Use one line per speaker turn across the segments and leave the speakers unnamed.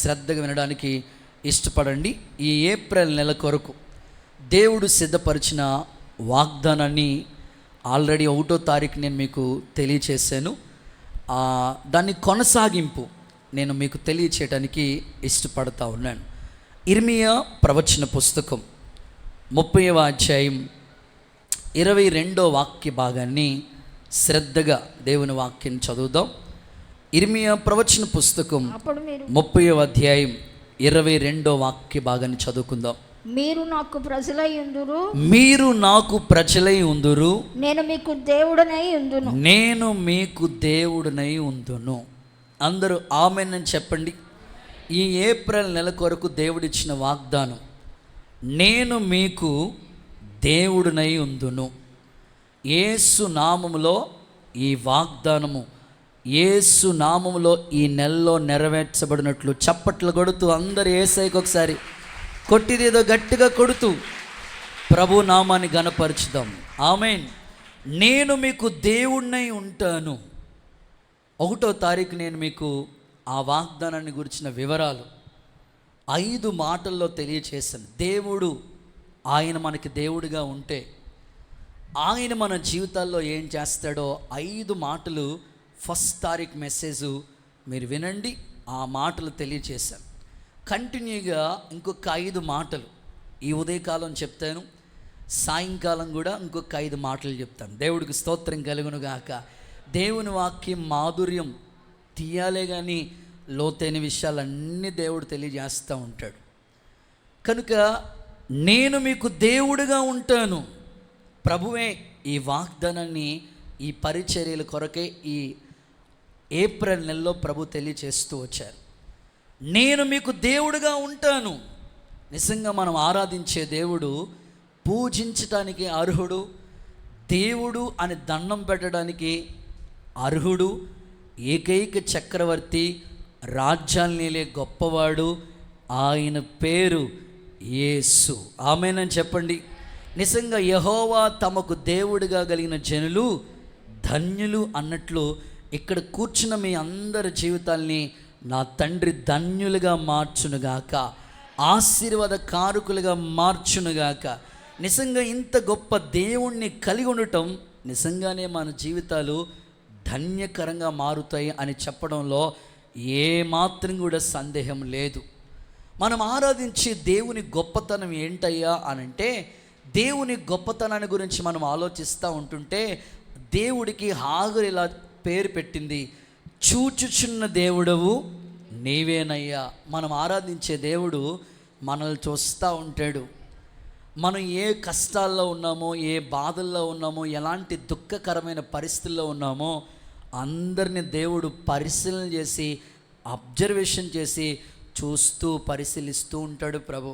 శ్రద్ధగా వినడానికి ఇష్టపడండి. ఈ ఏప్రిల్ నెల కొరకు దేవుడు సిద్ధపరిచిన వాగ్దానాన్ని ఆల్రెడీ 1వ తారీఖు నేను మీకు తెలియచేశాను. దాన్ని కొనసాగింపు నేను మీకు తెలియచేయడానికి ఇష్టపడతా ఉన్నాను. ఇర్మియా ప్రవచన పుస్తకం 30వ అధ్యాయం 22వ వాక్య భాగాన్ని శ్రద్ధగా దేవుని వాక్యం చదువుదాం. ఇర్మియా ప్రవచన పుస్తకం 30వ అధ్యాయం 22వ వాక్య భాగాన్ని చదువుకుందాం.
మీరు నాకు ప్రజలై ఉందురు,
మీరు నాకు ప్రజలై ఉందురు,
నేను మీకు దేవుడనై ఉందును,
నేను మీకు దేవుడనై ఉందును. అందరూ ఆమేన్ అని చెప్పండి. ఈ ఏప్రిల్ నెల కొరకు దేవుడిచ్చిన వాగ్దానం, నేను మీకు దేవుడనై ఉందును. యేసు నామములో ఈ వాగ్దానము యేసు నామములో ఈ నెలలో నెరవేర్చబడినట్లు చప్పట్లు కొడుతూ అందరు యేసయ్యకు ఒకసారి కొట్టిదేదో గట్టిగా కొడుతూ ప్రభు నామాన్ని ఘనపరచుదాం. ఆమేన్. నేను మీకు దేవుణ్ణై ఉంటాను. 1వ తారీఖు నేను మీకు ఆ వాగ్దానాన్ని గురించిన వివరాలు 5 మాటల్లో తెలియచేశాను. దేవుడు ఆయన మనకి దేవుడిగా ఉంటే ఆయన మన జీవితాల్లో ఏం చేస్తాడో 5 మాటలు ఫస్ట్ తారీఖు మెసేజ్ మీరు వినండి. ఆ మాటలు తెలియచేశాను. కంటిన్యూగా ఇంకొక 5 మాటలు ఈ ఉదయకాలం చెప్తాను, సాయంకాలం కూడా ఇంకొక 5 మాటలు చెప్తాను. దేవుడికి స్తోత్రం కలుగును గాక. దేవుని వాక్యం మాధుర్యం తీయాలే కానీ లోతైన విషయాలన్నీ దేవుడు తెలియజేస్తూ ఉంటాడు. కనుక నేను మీకు దేవుడిగా ఉంటాను. ప్రభువే ఈ వాగ్దానాన్ని ఈ పరిచర్యల కొరకే ఈ ఏప్రిల్ నెలలో ప్రభు తెలియచేస్తూ వచ్చారు. నేను మీకు దేవుడిగా ఉంటాను. నిజంగా మనం ఆరాధించే దేవుడు పూజించటానికి అర్హుడు, దేవుడు అని దండం పెట్టడానికి అర్హుడు, ఏకైక చక్రవర్తి, రాజ్యాలనేలే గొప్పవాడు. ఆయన పేరు యేసు. ఆమేనని చెప్పండి. నిజంగా యెహోవా తమకు దేవుడిగా కలిగిన జనులు ధన్యులు అన్నట్లు ఇక్కడ కూర్చున్న మీ అందరి జీవితాల్ని నా తండ్రి ధన్యులుగా మార్చునుగాక, ఆశీర్వాద కారకులుగా మార్చునుగాక. నిజంగా ఇంత గొప్ప దేవుణ్ణి కలిగి ఉండటం నిజంగానే మన జీవితాలు ధన్యకరంగా మారుతాయి అని చెప్పడంలో ఏమాత్రం కూడా సందేహం లేదు. మనం ఆరాధించే దేవుని గొప్పతనం ఏంటయ్యా అనంటే, దేవుని గొప్పతనాన్ని గురించి మనం ఆలోచిస్తూ ఉంటుంటే దేవుడికి హాగరు ఇలా పేరు పెట్టింది, చూచుచున్న దేవుడవు నీవేనయ్యా. మనం ఆరాధించే దేవుడు మనల్ని చూస్తూ ఉంటాడు. మనం ఏ కష్టాల్లో ఉన్నామో, ఏ బాధల్లో ఉన్నామో, ఎలాంటి దుఃఖకరమైన పరిస్థితుల్లో ఉన్నామో అందరినీ దేవుడు పరిశీలన చేసి, అబ్జర్వేషన్ చేసి, చూస్తూ పరిశీలిస్తూ ఉంటాడు ప్రభు.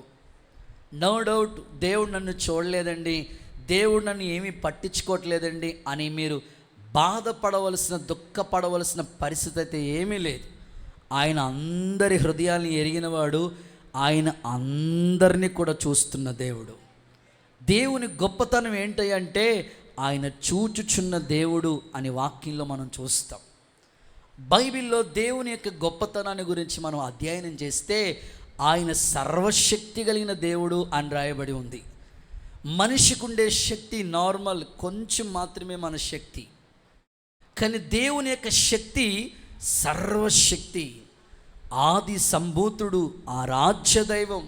నో డౌట్ దేవుడు నన్ను చూడలేదండి, దేవుడు నన్ను ఏమీ పట్టించుకోవట్లేదండి అని మీరు బాధపడవలసిన, దుఃఖపడవలసిన పరిస్థితి అయితే ఏమీ లేదు. ఆయన అందరి హృదయాన్ని ఎరిగినవాడు, ఆయన అందరినీ కూడా చూస్తున్న దేవుడు. దేవుని గొప్పతనం ఏంటంటే ఆయన చూచుచున్న దేవుడు అని వాక్యంలో మనం చూస్తాం. బైబిల్లో దేవుని యొక్క గొప్పతనాన్ని గురించి మనం అధ్యయనం చేస్తే ఆయన సర్వశక్తి కలిగిన దేవుడు అని రాయబడి ఉంది. మనిషికి ఉండే శక్తి నార్మల్, కొంచెం మాత్రమే మన శక్తి. కానీ దేవుని యొక్క శక్తి సర్వశక్తి, ఆది సంభూతుడు, ఆరాధ్య దైవం,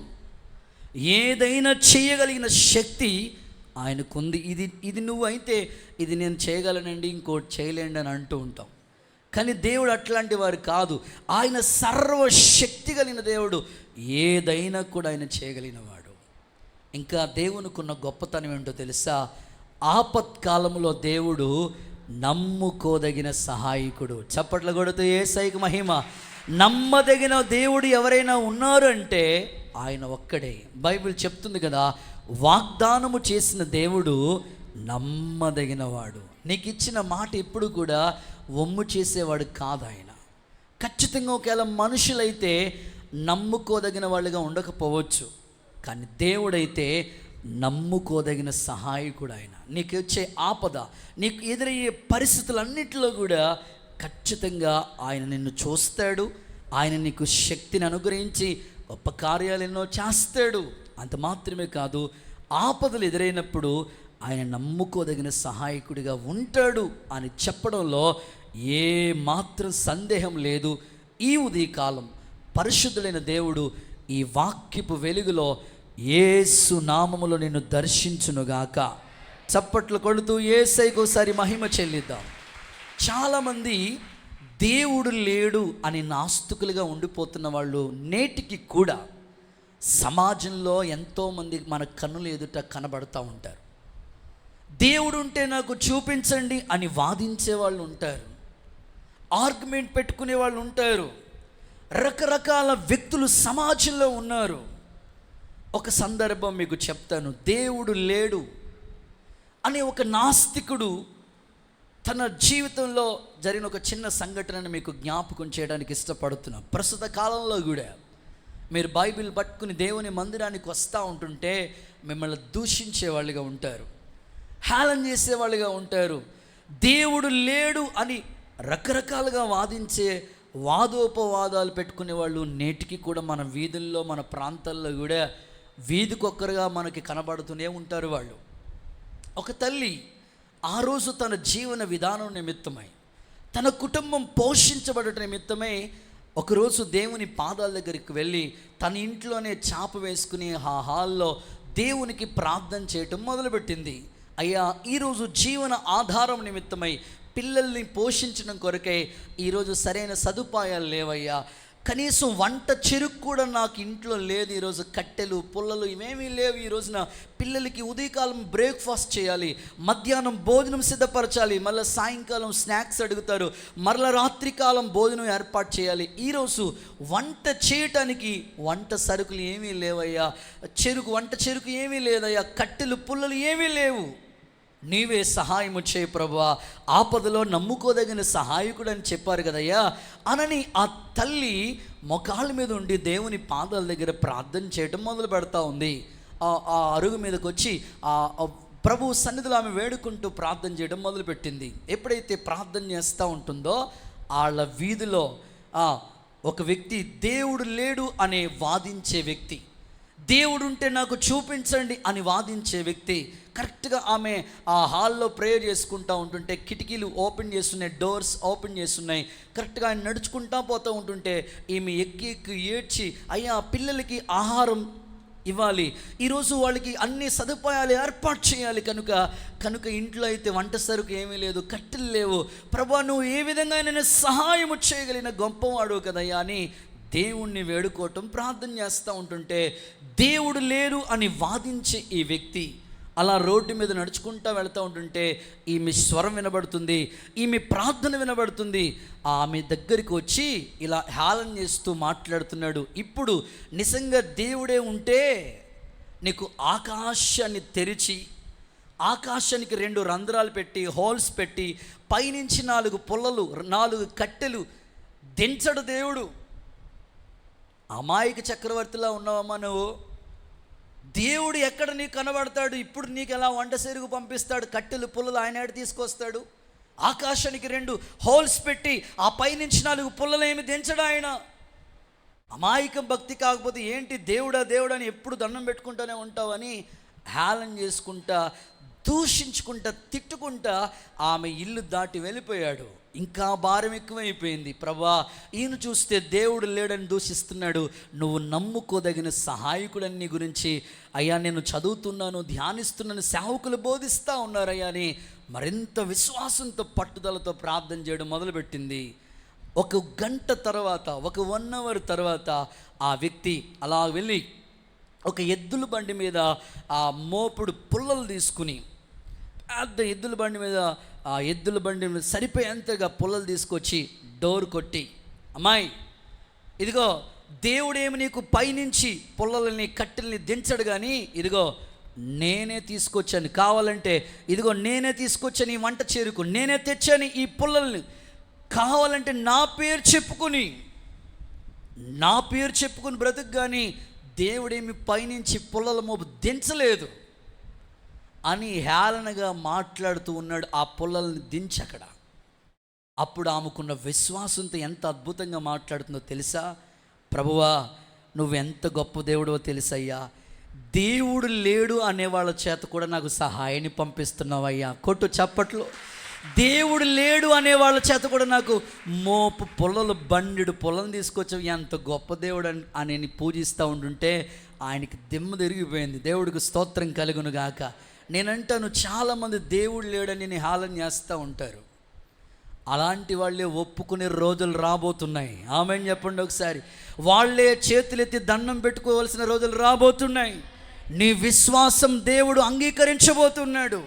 ఏదైనా చేయగలిగిన శక్తి ఆయనకుంది. ఇది నువ్వు అయితే ఇది నేను చేయగలనండి, ఇంకోటి చేయలేండి అని అంటూ ఉంటాం. కానీ దేవుడు అట్లాంటి వారు కాదు. ఆయన సర్వశక్తి కలిగిన దేవుడు, ఏదైనా కూడా ఆయన చేయగలిగిన వాడు. ఇంకా దేవునికి ఉన్న గొప్పతనం ఏంటో తెలుసా? ఆపత్కాలంలో దేవుడు నమ్ముకోదగిన సహాయకుడు. చప్పట్లు కొడుతూ యేసయ్యకు మహిమ. నమ్మదగిన దేవుడు ఎవరైనా ఉన్నారు అంటే ఆయన ఒక్కడే. బైబిల్ చెప్తుంది కదా, వాగ్దానము చేసిన దేవుడు నమ్మదగినవాడు. నీకు ఇచ్చిన మాట ఎప్పుడు కూడా వమ్ము చేసేవాడు కాదు ఆయన. ఖచ్చితంగా ఒకవేళ మనుషులైతే నమ్ముకోదగిన వాళ్ళుగా ఉండకపోవచ్చు, కానీ దేవుడైతే నమ్ముకోదగిన సహాయకుడు ఆయన. నీకు వచ్చే ఆపద, నీకు ఎదురయ్యే పరిస్థితులన్నిటిలో కూడా ఖచ్చితంగా ఆయన నిన్ను చూస్తాడు, ఆయన నీకు శక్తిని అనుగ్రహించి గొప్ప కార్యాలు ఎన్నో చేస్తాడు. అంత మాత్రమే కాదు, ఆపదలు ఎదురైనప్పుడు ఆయన నమ్ముకోదగిన సహాయకుడిగా ఉంటాడు అని చెప్పడంలో ఏ మాత్రం సందేహం లేదు. ఈ ఉదయకాలం పరిశుద్ధుడైన దేవుడు ఈ వాక్యపు వెలుగులో యేసు నామములో నిన్ను దర్శించునుగాక. చప్పట్లు కొడుతూ యేసయ్యకు ఒకసారి మహిమ చెల్లిద్దాం. చాలామంది దేవుడు లేడు అని నాస్తికులుగా ఉండిపోతున్న వాళ్ళు నేటికి కూడా సమాజంలో ఎంతోమంది మన కన్నుల ఎదుట కనబడుతూ ఉంటారు. దేవుడు ఉంటే నాకు చూపించండి అని వాదించే వాళ్ళు ఉంటారు, ఆర్గ్యుమెంట్ పెట్టుకునే వాళ్ళు ఉంటారు. రకరకాల వ్యక్తులు సమాజంలో ఉన్నారు. ఒక సందర్భం మీకు చెప్తాను. దేవుడు లేడు అనే ఒక నాస్తికుడు తన జీవితంలో జరిగిన ఒక చిన్న సంఘటనను మీకు జ్ఞాపకం చేయడానికి ఇష్టపడుతున్నాను. ప్రస్తుత కాలంలో కూడా మీరు బైబిల్ పట్టుకుని దేవుని మందిరానికి వస్తూ ఉంటుంటే మిమ్మల్ని దూషించే వాళ్ళుగా ఉంటారు, హేళన చేసేవాళ్ళుగా ఉంటారు. దేవుడు లేడు అని రకరకాలుగా వాదించే వాదోపవాదాలు పెట్టుకునే వాళ్ళు నేటికి కూడా మన వీధుల్లో మన ప్రాంతాల్లో కూడా వీధికొక్కరుగా మనకి కనబడుతూనే ఉంటారు వాళ్ళు. ఒక తల్లి ఆ రోజు తన జీవన విధానం నిమిత్తమై, తన కుటుంబం పోషించబడట నిమిత్తమై ఒకరోజు దేవుని పాదాల దగ్గరికి వెళ్ళి తన ఇంట్లోనే చాప వేసుకుని ఆ హాల్లో దేవునికి ప్రార్థన చేయటం మొదలుపెట్టింది. అయ్యా, ఈరోజు జీవన ఆధారం నిమిత్తమై పిల్లల్ని పోషించడం కొరకై ఈరోజు సరైన సదుపాయాలు లేవయ్యా, కనీసం వంట చెరుకు కూడా నాకు ఇంట్లో లేదు, ఈరోజు కట్టెలు పుల్లలు ఇవేమీ లేవు. ఈ రోజున పిల్లలకి ఉదయకాలం బ్రేక్ఫాస్ట్ చేయాలి, మధ్యాహ్నం భోజనం సిద్ధపరచాలి, మళ్ళీ సాయంకాలం స్నాక్స్ అడుగుతారు, మరలా రాత్రికాలం భోజనం ఏర్పాటు చేయాలి. ఈరోజు వంట చేయటానికి వంట సరుకులు ఏమీ లేవయ్యా, వంట చెరుకు ఏమీ లేదయ్యా, కట్టెలు పుల్లలు ఏమీ లేవు, నీవే సహాయము చేయి ప్రభువా, ఆపదలో నమ్ముకోదగిన సహాయకుడు అని చెప్పారు కదయ్యా అనని ఆ తల్లి మొకాళ్ళ మీద ఉండి దేవుని పాదాల దగ్గర ప్రార్థన చేయటం మొదలు పెడతా ఉంది. ఆ అరుగు మీదకి వచ్చి ఆ ప్రభు సన్నిధిలో ఆమె వేడుకుంటూ ప్రార్థన చేయడం మొదలుపెట్టింది. ఎప్పుడైతే ప్రార్థన చేస్తూ ఉంటుందో వాళ్ళ వీధిలో ఒక వ్యక్తి, దేవుడు లేడు అనే వాదించే వ్యక్తి, దేవుడు ఉంటే నాకు చూపించండి అని వాదించే వ్యక్తి, కరెక్ట్గా ఆమె ఆ హాల్లో ప్రేయర్ చేసుకుంటూ ఉంటుంటే కిటికీలు ఓపెన్ చేస్తున్నాయి, డోర్స్ ఓపెన్ చేస్తున్నాయి. కరెక్ట్గా ఆయన నడుచుకుంటూ పోతూ ఉంటుంటే ఈమె ఎక్కి ఏడ్చి, అయ్యా పిల్లలకి ఆహారం ఇవ్వాలి, ఈరోజు వాళ్ళకి అన్ని సదుపాయాలు ఏర్పాటు చేయాలి, కనుక ఇంట్లో అయితే వంట సరుకు ఏమీ లేదు, కట్టెలు లేవు, ప్రభా నువ్వు ఏ విధంగా నేను సహాయం చేయగలిగిన గొప్పవాడు కదయ్యా అని దేవుణ్ణి వేడుకోవటం ప్రార్థన చేస్తూ ఉంటుంటే, దేవుడు లేరు అని వాదించే ఈ వ్యక్తి అలా రోడ్డు మీద నడుచుకుంటూ వెళ్తూ ఉంటుంటే ఈమె స్వరం వినబడుతుంది, ఈమె ప్రార్థన వినబడుతుంది. ఆమె దగ్గరికి వచ్చి ఇలా హేళన చేస్తూ మాట్లాడుతున్నాడు. ఇప్పుడు నిజంగా దేవుడే ఉంటే నీకు ఆకాశాన్ని తెరిచి, ఆకాశానికి 2 రంధ్రాలు పెట్టి, హోల్స్ పెట్టి, పైనుంచి 4 పుల్లలు 4 కట్టెలు దించడు దేవుడు. అమాయక చక్రవర్తిలా ఉన్నావమ్మా నువ్వు. దేవుడు ఎక్కడ నీకు కనబడతాడు? ఇప్పుడు నీకు ఎలా వంట సెరుగు పంపిస్తాడు? కట్టెలు పుల్లలు ఆయన ఎక్కడ తీసుకొస్తాడు? ఆకాశానికి 2 హోల్స్ పెట్టి ఆ పైనుంచి 4 పుల్లలు ఏమి దించడు ఆయన. అమాయకం భక్తి కాకపోతే ఏంటి? దేవుడా దేవుడా అని ఎప్పుడు దండం పెట్టుకుంటూనే ఉంటావని హేళన చేసుకుంటా, దూషించుకుంటా, తిట్టుకుంటా ఆమె ఇల్లు దాటి వెళ్ళిపోయాడు. ఇంకా భారం ఎక్కువైపోయింది. ప్రభా, ఈయన చూస్తే దేవుడు లేడని దూషిస్తున్నాడు, నువ్వు నమ్ముకోదగిన సహాయకుడని నీ గురించి అయ్యా నేను చదువుతున్నాను, ధ్యానిస్తున్నాను, సేవకులు బోధిస్తూ ఉన్నారయ్యా అని మరింత విశ్వాసంతో పట్టుదలతో ప్రార్థన చేయడం మొదలుపెట్టింది. 1 గంట తర్వాత, 1 అవర్ తర్వాత ఆ వ్యక్తి అలా వెళ్ళి ఒక ఎద్దుల బండి మీద ఆ మోపుడు పుల్లలు తీసుకుని, పెద్ద ఎద్దుల బండి మీద ఆ ఎద్దుల బండి మీద సరిపోయేంతగా పుల్లలు తీసుకొచ్చి డోర్ కొట్టి, అమ్మాయి ఇదిగో దేవుడేమి నీకు పైనుంచి పుల్లలని కట్టెల్ని దించడు, కానీ ఇదిగో నేనే తీసుకొచ్చాను, కావాలంటే ఇదిగో నేనే తీసుకొచ్చాను ఈ వంట చేరుకు, నేనే తెచ్చాను ఈ పుల్లల్ని, కావాలంటే నా పేరు చెప్పుకుని బ్రతుకు, కానీ దేవుడేమి పైనుంచి పుల్లల మోపు దించలేదు అని హేళనగా మాట్లాడుతూ ఉన్నాడు. ఆ పుల్లల్ని దించి అక్కడ అప్పుడు ఆమెకున్న విశ్వాసంతో ఎంత అద్భుతంగా మాట్లాడుతుందో తెలుసా? ప్రభువా, నువ్వెంత గొప్ప దేవుడో తెలుసయ్యా, దేవుడు లేడు అనే వాళ్ళ చేత కూడా నాకు సహాయాన్ని పంపిస్తున్నావయ్యా. కొట్టు చప్పట్లు. దేవుడు లేడు అనే వాళ్ళ చేత కూడా నాకు మోపు పొలలు బండిడు పొలం తీసుకొచ్చావు, ఎంత గొప్ప దేవుడు అని పూజిస్తూ ఉంటుంటే ఆయనకి దిమ్మ తిరిగిపోయింది. దేవుడికి స్తోత్రం కలుగును గాక. నేనంటాను, చాలామంది దేవుడు లేడని నిహాలం చేస్తూ ఉంటారు. అలాంటి వాళ్ళే ఒప్పుకునే రోజులు రాబోతున్నాయి. ఆమెన్ చెప్పండి ఒకసారి. వాళ్ళే చేతులెత్తి దండం పెట్టుకోవాల్సిన రోజులు రాబోతున్నాయి. నీ విశ్వాసం దేవుడు అంగీకరించబోతున్నాడు.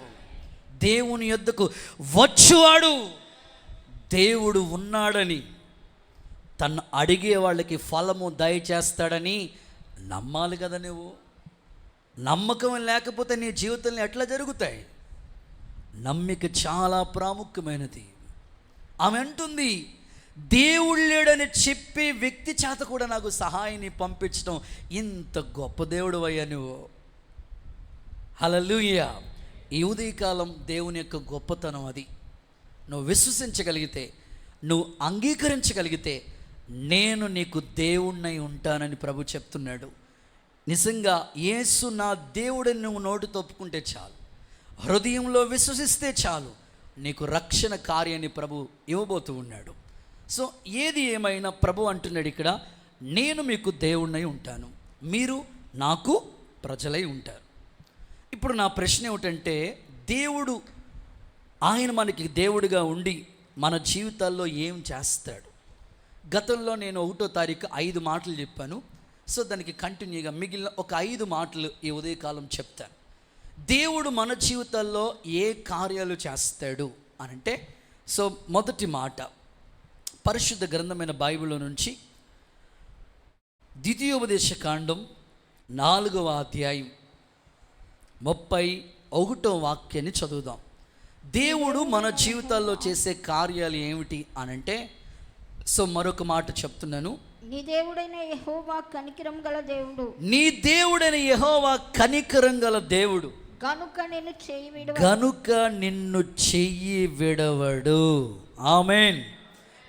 దేవుని యొద్దకు వచ్చువాడు దేవుడు ఉన్నాడని, తను అడిగే వాళ్ళకి ఫలము దయచేస్తాడని నమ్మాలి కదా నువ్వు. నమ్మకం లేకపోతే నీ జీవితంలో ఎట్లా జరుగుతాయి? నమ్మిక చాలా ప్రాముఖ్యమైనది. ఆమె అంటుంది, దేవుడు లేడని చెప్పే వ్యక్తి చేత కూడా నాకు సహాయాన్ని పంపించడం, ఇంత గొప్ప దేవుడు అయ్యా నువ్వు. హల్లెలూయా. ఈ ఉదయకాలం దేవుని యొక్క గొప్పతనం అది. నువ్వు విశ్వసించగలిగితే, నువ్వు అంగీకరించగలిగితే, నేను నీకు దేవుణ్ణై ఉంటానని ప్రభు చెప్తున్నాడు. నిజంగా యేసు నా దేవుడని నువ్వు నోటితో ఒప్పుకుంటే చాలు, హృదయంలో విశ్వసిస్తే చాలు, నీకు రక్షణ కార్యాన్ని ప్రభు ఇవ్వబోతూ ఉన్నాడు. సో ఏది ఏమైనా ప్రభు అంటున్నాడు ఇక్కడ, నేను మీకు దేవుణ్ణై ఉంటాను, మీరు నాకు ప్రజలై ఉంటారు. ఇప్పుడు నా ప్రశ్న ఏమిటంటే, దేవుడు ఆయన మనకి దేవుడిగా ఉండి మన జీవితాల్లో ఏం చేస్తాడు? గతంలో నేను 1వ తారీఖు 5 మాటలు చెప్పాను. సో దానికి కంటిన్యూగా మిగిలిన ఒక 5 మాటలు ఈ ఉదయకాలం చెప్తాను. దేవుడు మన జీవితాల్లో ఏ కార్యాలు చేస్తాడు అనంటే, సో మొదటి మాట పరిశుద్ధ గ్రంథమైన బైబిల్లో నుంచి ద్వితీయోపదేశ కాండం 4వ అధ్యాయం 31వ వాక్యాన్ని చదువుదాం. దేవుడు మన జీవితాల్లో చేసే కార్యాలు ఏమిటి అనంటే, సో మరొక మాట చెప్తున్నాను.
నీ దేవుడైన యెహోవా కనికరం గల దేవుడు.
నీ దేవుడైన యెహోవా కనికరం గల దేవుడు
గనుక
నిన్ను చెయ్యి విడవడు. ఆమేన్.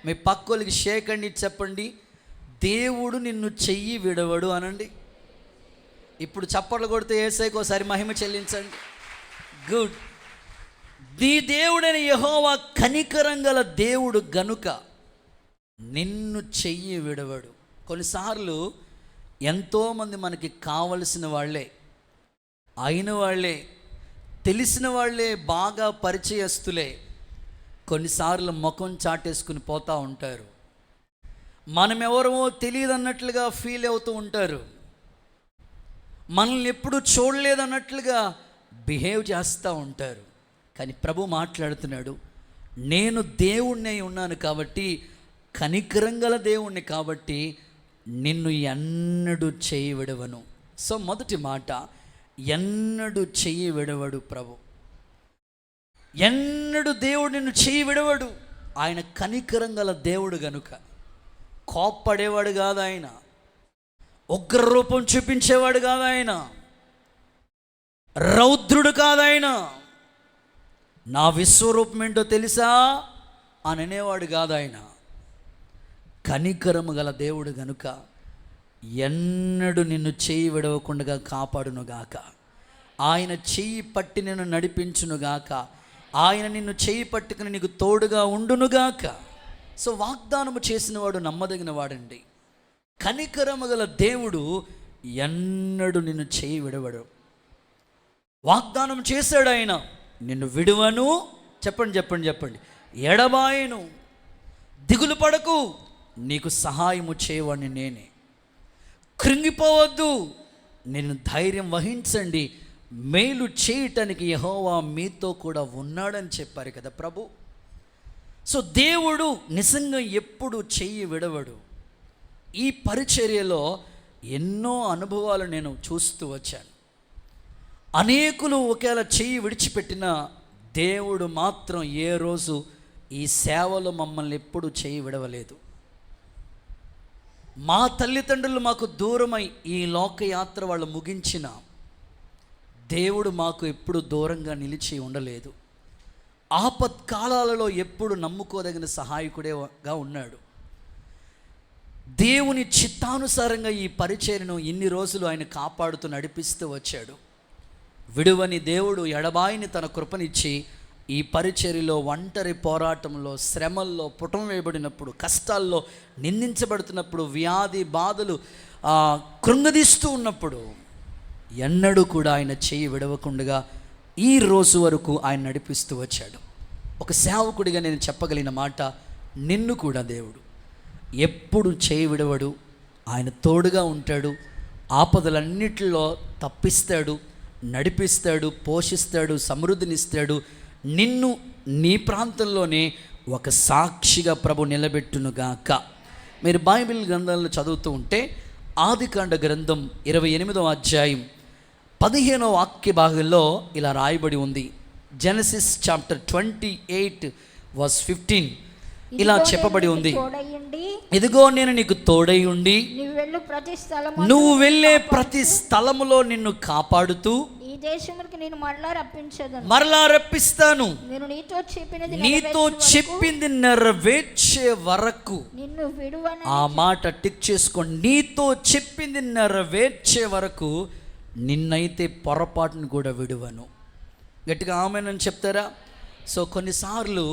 మీ పక్కోళ్ళకి షేక్ అండి చెప్పండి, దేవుడు నిన్ను చెయ్యి విడవడు అనండి. ఇప్పుడు చప్పట్లు కొడితే యేసయ్యకు ఒకసారి మహిమ చెల్లించండి. గుడ్. నీ దేవుడైన యెహోవా కనికరం గల దేవుడు గనుక నిన్ను చెయ్యి విడవడు. కొన్నిసార్లు ఎంతోమంది మనకి కావలసిన వాళ్ళే, అయిన వాళ్ళే, తెలిసిన వాళ్ళే, బాగా పరిచయస్తులే కొన్నిసార్లు ముఖం చాటేసుకుని పోతూ ఉంటారు. మనం ఎవరమో తెలియదు అన్నట్లుగా ఫీల్ అవుతూ ఉంటారు. మనల్ని ఎప్పుడూ చూడలేదన్నట్లుగా బిహేవ్ చేస్తూ ఉంటారు. కానీ ప్రభు మాట్లాడుతున్నాడు, నేను దేవుణ్ణి ఉన్నాను కాబట్టి, కనికరం గల దేవుణ్ణి కాబట్టి నిన్ను ఎన్నడూ చెయ్యి విడవను. సో మొదటి మాట, ఎన్నడూ చెయ్యి విడవడు ప్రభు. ఎన్నడూ దేవుడు నిన్ను చెయ్యి విడవడు. ఆయన కనికరం గల దేవుడు గనుక. కోప్పడేవాడు కాదు ఆయన, ఉగ్ర రూపం చూపించేవాడు కాదు ఆయన, రౌద్రుడు కాదు ఆయన. నా విశ్వరూపం ఏంటో తెలుసా అని అనేవాడు కాదు ఆయన. కనికరము గల దేవుడు గనుక ఎన్నడూ నిన్ను చెయ్యి విడవకుండా కాపాడునుగాక. ఆయన చెయ్యి పట్టి నిన్ను నడిపించునుగాక. ఆయన నిన్ను చెయ్యి పట్టుకుని నీకు తోడుగా ఉండునుగాక. సో వాగ్దానము చేసినవాడు నమ్మదగిన వాడండి. కనికరము గల దేవుడు ఎన్నడూ నిన్ను చెయ్యి విడవడు. వాగ్దానం చేశాడు ఆయన, నిన్ను విడువను, చెప్పండి, ఎడబాయను, దిగులు పడకు, నీకు సహాయము చేయవాడిని నేనే, కృంగిపోవద్దు, నేను ధైర్యం వహించండి, మేలు చేయటానికి యెహోవా మీతో కూడా ఉన్నాడని చెప్పారు కదా ప్రభు. సో దేవుడు నిజంగా ఎప్పుడు చెయ్యి విడవడు. ఈ పరిచర్యలో ఎన్నో అనుభవాలు నేను చూస్తూ వచ్చాను. అనేకులు ఒకేలా చెయ్యి విడిచిపెట్టిన దేవుడు మాత్రం ఏ రోజు ఈ సేవలో మమ్మల్ని ఎప్పుడు చెయ్యి విడవలేదు. మా తల్లిదండ్రులు మాకు దూరమై ఈ లోకయాత్ర వాళ్ళు ముగించిన దేవుడు మాకు ఎప్పుడు దూరంగా నిలిచి ఉండలేదు. ఆపత్కాలాలలో ఎప్పుడు నమ్ముకోదగిన సహాయకుడేగా ఉన్నాడు. దేవుని చిత్తానుసారంగా ఈ పరిచర్యను ఇన్ని రోజులు ఆయన కాపాడుతూ నడిపిస్తూ వచ్చాడు. విడువని దేవుడు ఎడబాయిని తన కృపనిచ్చి ఈ పరిచర్యలో ఒంటరి పోరాటంలో, శ్రమల్లో, పుటం వేయబడినప్పుడు, కష్టాల్లో, నిందించబడుతున్నప్పుడు, వ్యాధి బాధలు కృంగదీస్తూ ఉన్నప్పుడు ఎన్నడూ కూడా ఆయన చేయి విడవకుండగా ఈ రోజు వరకు ఆయన నడిపిస్తూ వచ్చాడు. ఒక సేవకుడిగా నేను చెప్పగలిగిన మాట, నిన్ను కూడా దేవుడు ఎప్పుడు చేయి విడవడు. ఆయన తోడుగా ఉంటాడు. ఆపదలన్నిటిలో తప్పిస్తాడు, నడిపిస్తాడు, పోషిస్తాడు, సమృద్ధినిస్తాడు. నిన్ను నీ ప్రాంతంలోనే ఒక సాక్షిగా ప్రభు నిలబెట్టునుగాక. మీరు బైబిల్ గ్రంథాలను చదువుతూ ఉంటే ఆదికాండ గ్రంథం 28వ అధ్యాయం 15వ వాక్య భాగంలో ఇలా రాయబడి ఉంది. జెనసిస్ చాప్టర్ 28:15 ఇలా చెప్పబడి ఉంది, ఇదిగో నేను నీకు తోడై ఉండి నువ్వు వెళ్ళే ప్రతి స్థలములో నిన్ను కాపాడుతూ
ఈ దేశమునికి నేను
మరలా రప్పిస్తాను,
నేను
నీతో చెప్పింది నెరవేర్చే వరకు.
నిన్ను విడువను.
ఆ మాట టిక్ చేసుకోండి. నీతో చెప్పింది నెరవేర్చే వరకు నిన్నైతే పొరపాటును కూడా విడువను. గట్టిగా ఆమేనని చెప్తారా? సో కొన్నిసార్లు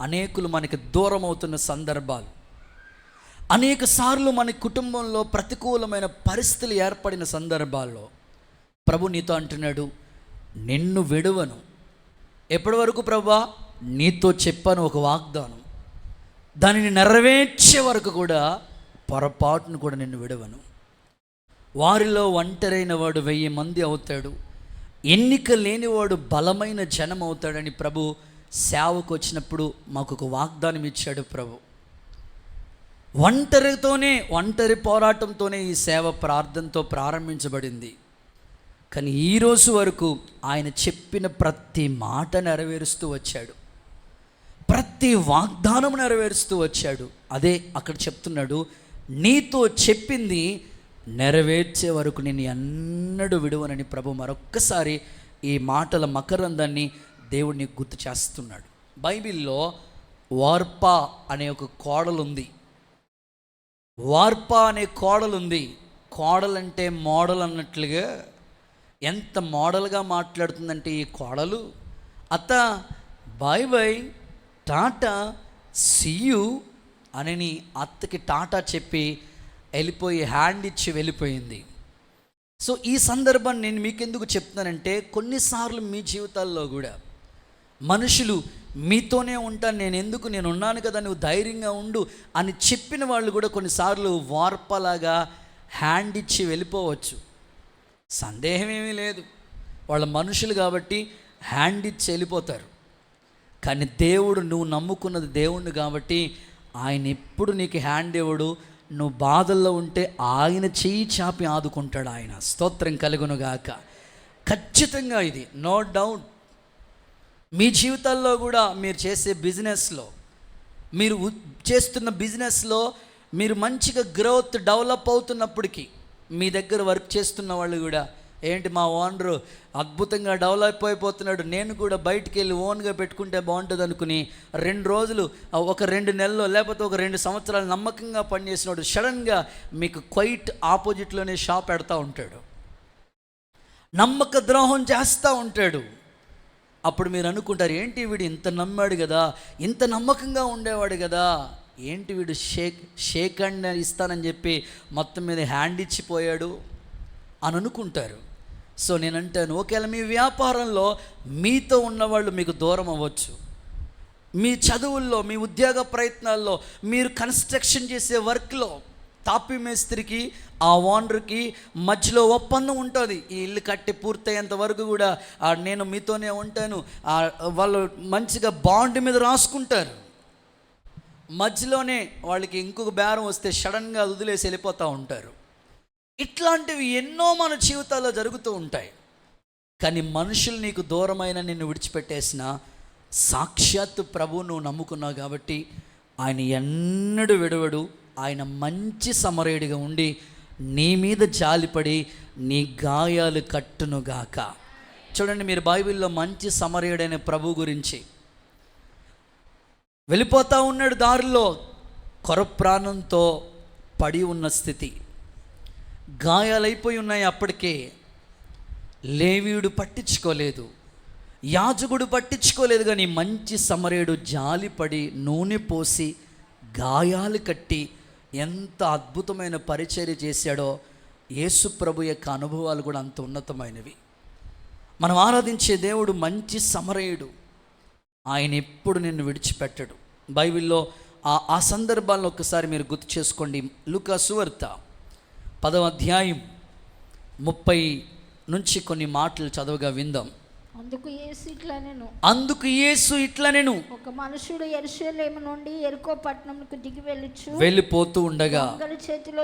అనేకులు మనకి దూరం అవుతున్న సందర్భాలు, అనేక సార్లు మన కుటుంబంలో ప్రతికూలమైన పరిస్థితులు ఏర్పడిన సందర్భాల్లో ప్రభు నీతో అంటున్నాడు, నిన్ను విడువను. ఎప్పటి వరకు ప్రభువా? నీతో చెప్పాను ఒక వాగ్దానం, దానిని నెరవేర్చే వరకు కూడా పొరపాటును కూడా నిన్ను విడువను. వారిలో ఒంటరైన వాడు 1000 మంది అవుతాడు, ఎన్నిక లేనివాడు బలమైన జనం అవుతాడని ప్రభు సేవకు వచ్చినప్పుడు మాకు ఒక వాగ్దానం ఇచ్చాడు. ప్రభు ఒంటరి పోరాటంతోనే ఈ సేవ ప్రార్థనతో ప్రారంభించబడింది. కానీ ఈరోజు వరకు ఆయన చెప్పిన ప్రతి మాట నెరవేరుస్తూ వచ్చాడు, ప్రతి వాగ్దానం నెరవేరుస్తూ వచ్చాడు. అదే అక్కడ చెప్తున్నాడు, నీతో చెప్పింది నెరవేర్చే వరకు నేను ఎన్నడూ విడువనని ప్రభు మరొక్కసారి ఈ మాటల మకరందాన్ని దేవుడిని గుర్తు చేస్తున్నాడు. బైబిల్లో వార్పా అనే ఒక కోడలు ఉంది. వార్పా అనే కోడలు ఉంది. కోడలంటే మోడల్ అన్నట్లుగా ఎంత మోడల్గా మాట్లాడుతుందంటే ఈ కోడలు, అత్త బాయ్ బాయ్ టాటా సీయు అని అత్తకి టాటా చెప్పి వెళ్ళిపోయి హ్యాండ్ ఇచ్చి వెళ్ళిపోయింది. సో ఈ సందర్భాన్ని నేను మీకెందుకు చెప్తున్నానంటే, కొన్నిసార్లు మీ జీవితాల్లో కూడా మనుషులు మీతోనే ఉంటాను, నేను ఉన్నాను కదా, నువ్వు ధైర్యంగా ఉండు అని చెప్పిన వాళ్ళు కూడా కొన్నిసార్లు వార్పలాగా హ్యాండ్ ఇచ్చి వెళ్ళిపోవచ్చు. సందేహం ఏమీ లేదు, వాళ్ళ మనుషులు కాబట్టి హ్యాండ్ ఇచ్చి వెళ్ళిపోతారు. కానీ దేవుడు, నువ్వు నమ్ముకున్నది దేవుణ్ణి కాబట్టి ఆయన ఎప్పుడు నీకు హ్యాండ్ ఇవ్వడు. నువ్వు బాధల్లో ఉంటే ఆయన చెయ్యి చాపి ఆదుకుంటాడు. ఆయన స్తోత్రం కలుగునుగాక. ఖచ్చితంగా ఇది నో డౌట్. మీ జీవితాల్లో కూడా మీరు చేసే బిజినెస్లో, మీరు చేస్తున్న బిజినెస్లో మీరు మంచిగా గ్రోత్ డెవలప్ అవుతున్నప్పటికీ మీ దగ్గర వర్క్ చేస్తున్న వాళ్ళు కూడా, ఏంటి మా ఓనరు అద్భుతంగా డెవలప్ అయిపోతున్నాడు, నేను కూడా బయటికి వెళ్ళి ఓన్గా పెట్టుకుంటే బాగుంటుంది అనుకుని 2 రోజులు, ఒక 2 నెలలు, లేకపోతే ఒక 2 సంవత్సరాలు నమ్మకంగా పనిచేసినాడు సడన్గా మీకు క్వైట్ ఆపోజిట్లోనే షాప్ పెడతా ఉంటాడు, నమ్మక ద్రోహం చేస్తూ ఉంటాడు. అప్పుడు మీరు అనుకుంటారు, ఏంటి వీడు ఇంత నమ్మాడు కదా, ఇంత నమ్మకంగా ఉండేవాడు కదా, ఏంటి వీడు షేక్ హ్యాండ్ ఇస్తానని చెప్పి మొత్తం మీద హ్యాండ్ ఇచ్చిపోయాడు అని అనుకుంటారు. సో నేనంటాను, ఒకవేళ మీ వ్యాపారంలో మీతో ఉన్నవాళ్ళు మీకు దూరం అవ్వచ్చు, మీ చదువుల్లో, మీ ఉద్యోగ ప్రయత్నాల్లో, మీరు కన్స్ట్రక్షన్ చేసే వర్క్లో తాపీ మేస్త్రికి ఆ ఓనర్కి మధ్యలో ఒప్పందం ఉంటుంది. ఈ ఇల్లు కట్టి పూర్తయ్యేంత వరకు కూడా నేను మీతోనే ఉంటాను, వాళ్ళు మంచిగా బాండ్ మీద రాసుకుంటారు. మధ్యలోనే వాళ్ళకి ఇంకొక బేరం వస్తే సడన్గా వదిలేసి వెళ్ళిపోతూ ఉంటారు. ఇట్లాంటివి ఎన్నో మన జీవితాల్లో జరుగుతూ ఉంటాయి. కానీ మనుషులు నీకు దూరమైన నిన్ను విడిచిపెట్టేసిన సాక్షాత్తు ప్రభువు నువ్వు నమ్ముకున్నావు కాబట్టి ఆయన ఎన్నడూ విడవడు. ఆయన మంచి సమరయుడిగా ఉండి నీ మీద జాలిపడి నీ గాయాలు కట్టునుగాక. చూడండి, మీరు బైబిల్లో మంచి సమరయుడైన ప్రభు గురించి వెళ్ళిపోతా ఉన్నాడు, దారిలో కొర ప్రాణంతో పడి ఉన్న స్థితి, గాయాలైపోయి ఉన్నాయి. అప్పటికే లేవీయుడు పట్టించుకోలేదు, యాజకుడు పట్టించుకోలేదు, కానీ మంచి సమరయుడు జాలిపడి నూనె పోసి గాయాలు కట్టి ఎంత అద్భుతమైన పరిచర్య చేశాడో. యేసు ప్రభు యొక్క అనుభవాలు కూడా అంత ఉన్నతమైనవి. మనం ఆరాధించే దేవుడు మంచి సమరయుడు. ఆయన ఎప్పుడు నిన్ను విడిచిపెట్టడు. బైబిల్లో ఆ సందర్భాలను ఒక్కసారి మీరు గుర్తు చేసుకోండి. లూకా సువార్త 10వ అధ్యాయం 30 నుంచి కొన్ని మాటలు చదవగా విందాం.
అందుకు యేసు ఇట్లా నేను,
ఒక
మనుషుడు యెరూషలేము నుండి యెరికో పట్టణంకు దిగి
వెళ్ళిపోతూ ఉండగా
చేతిలో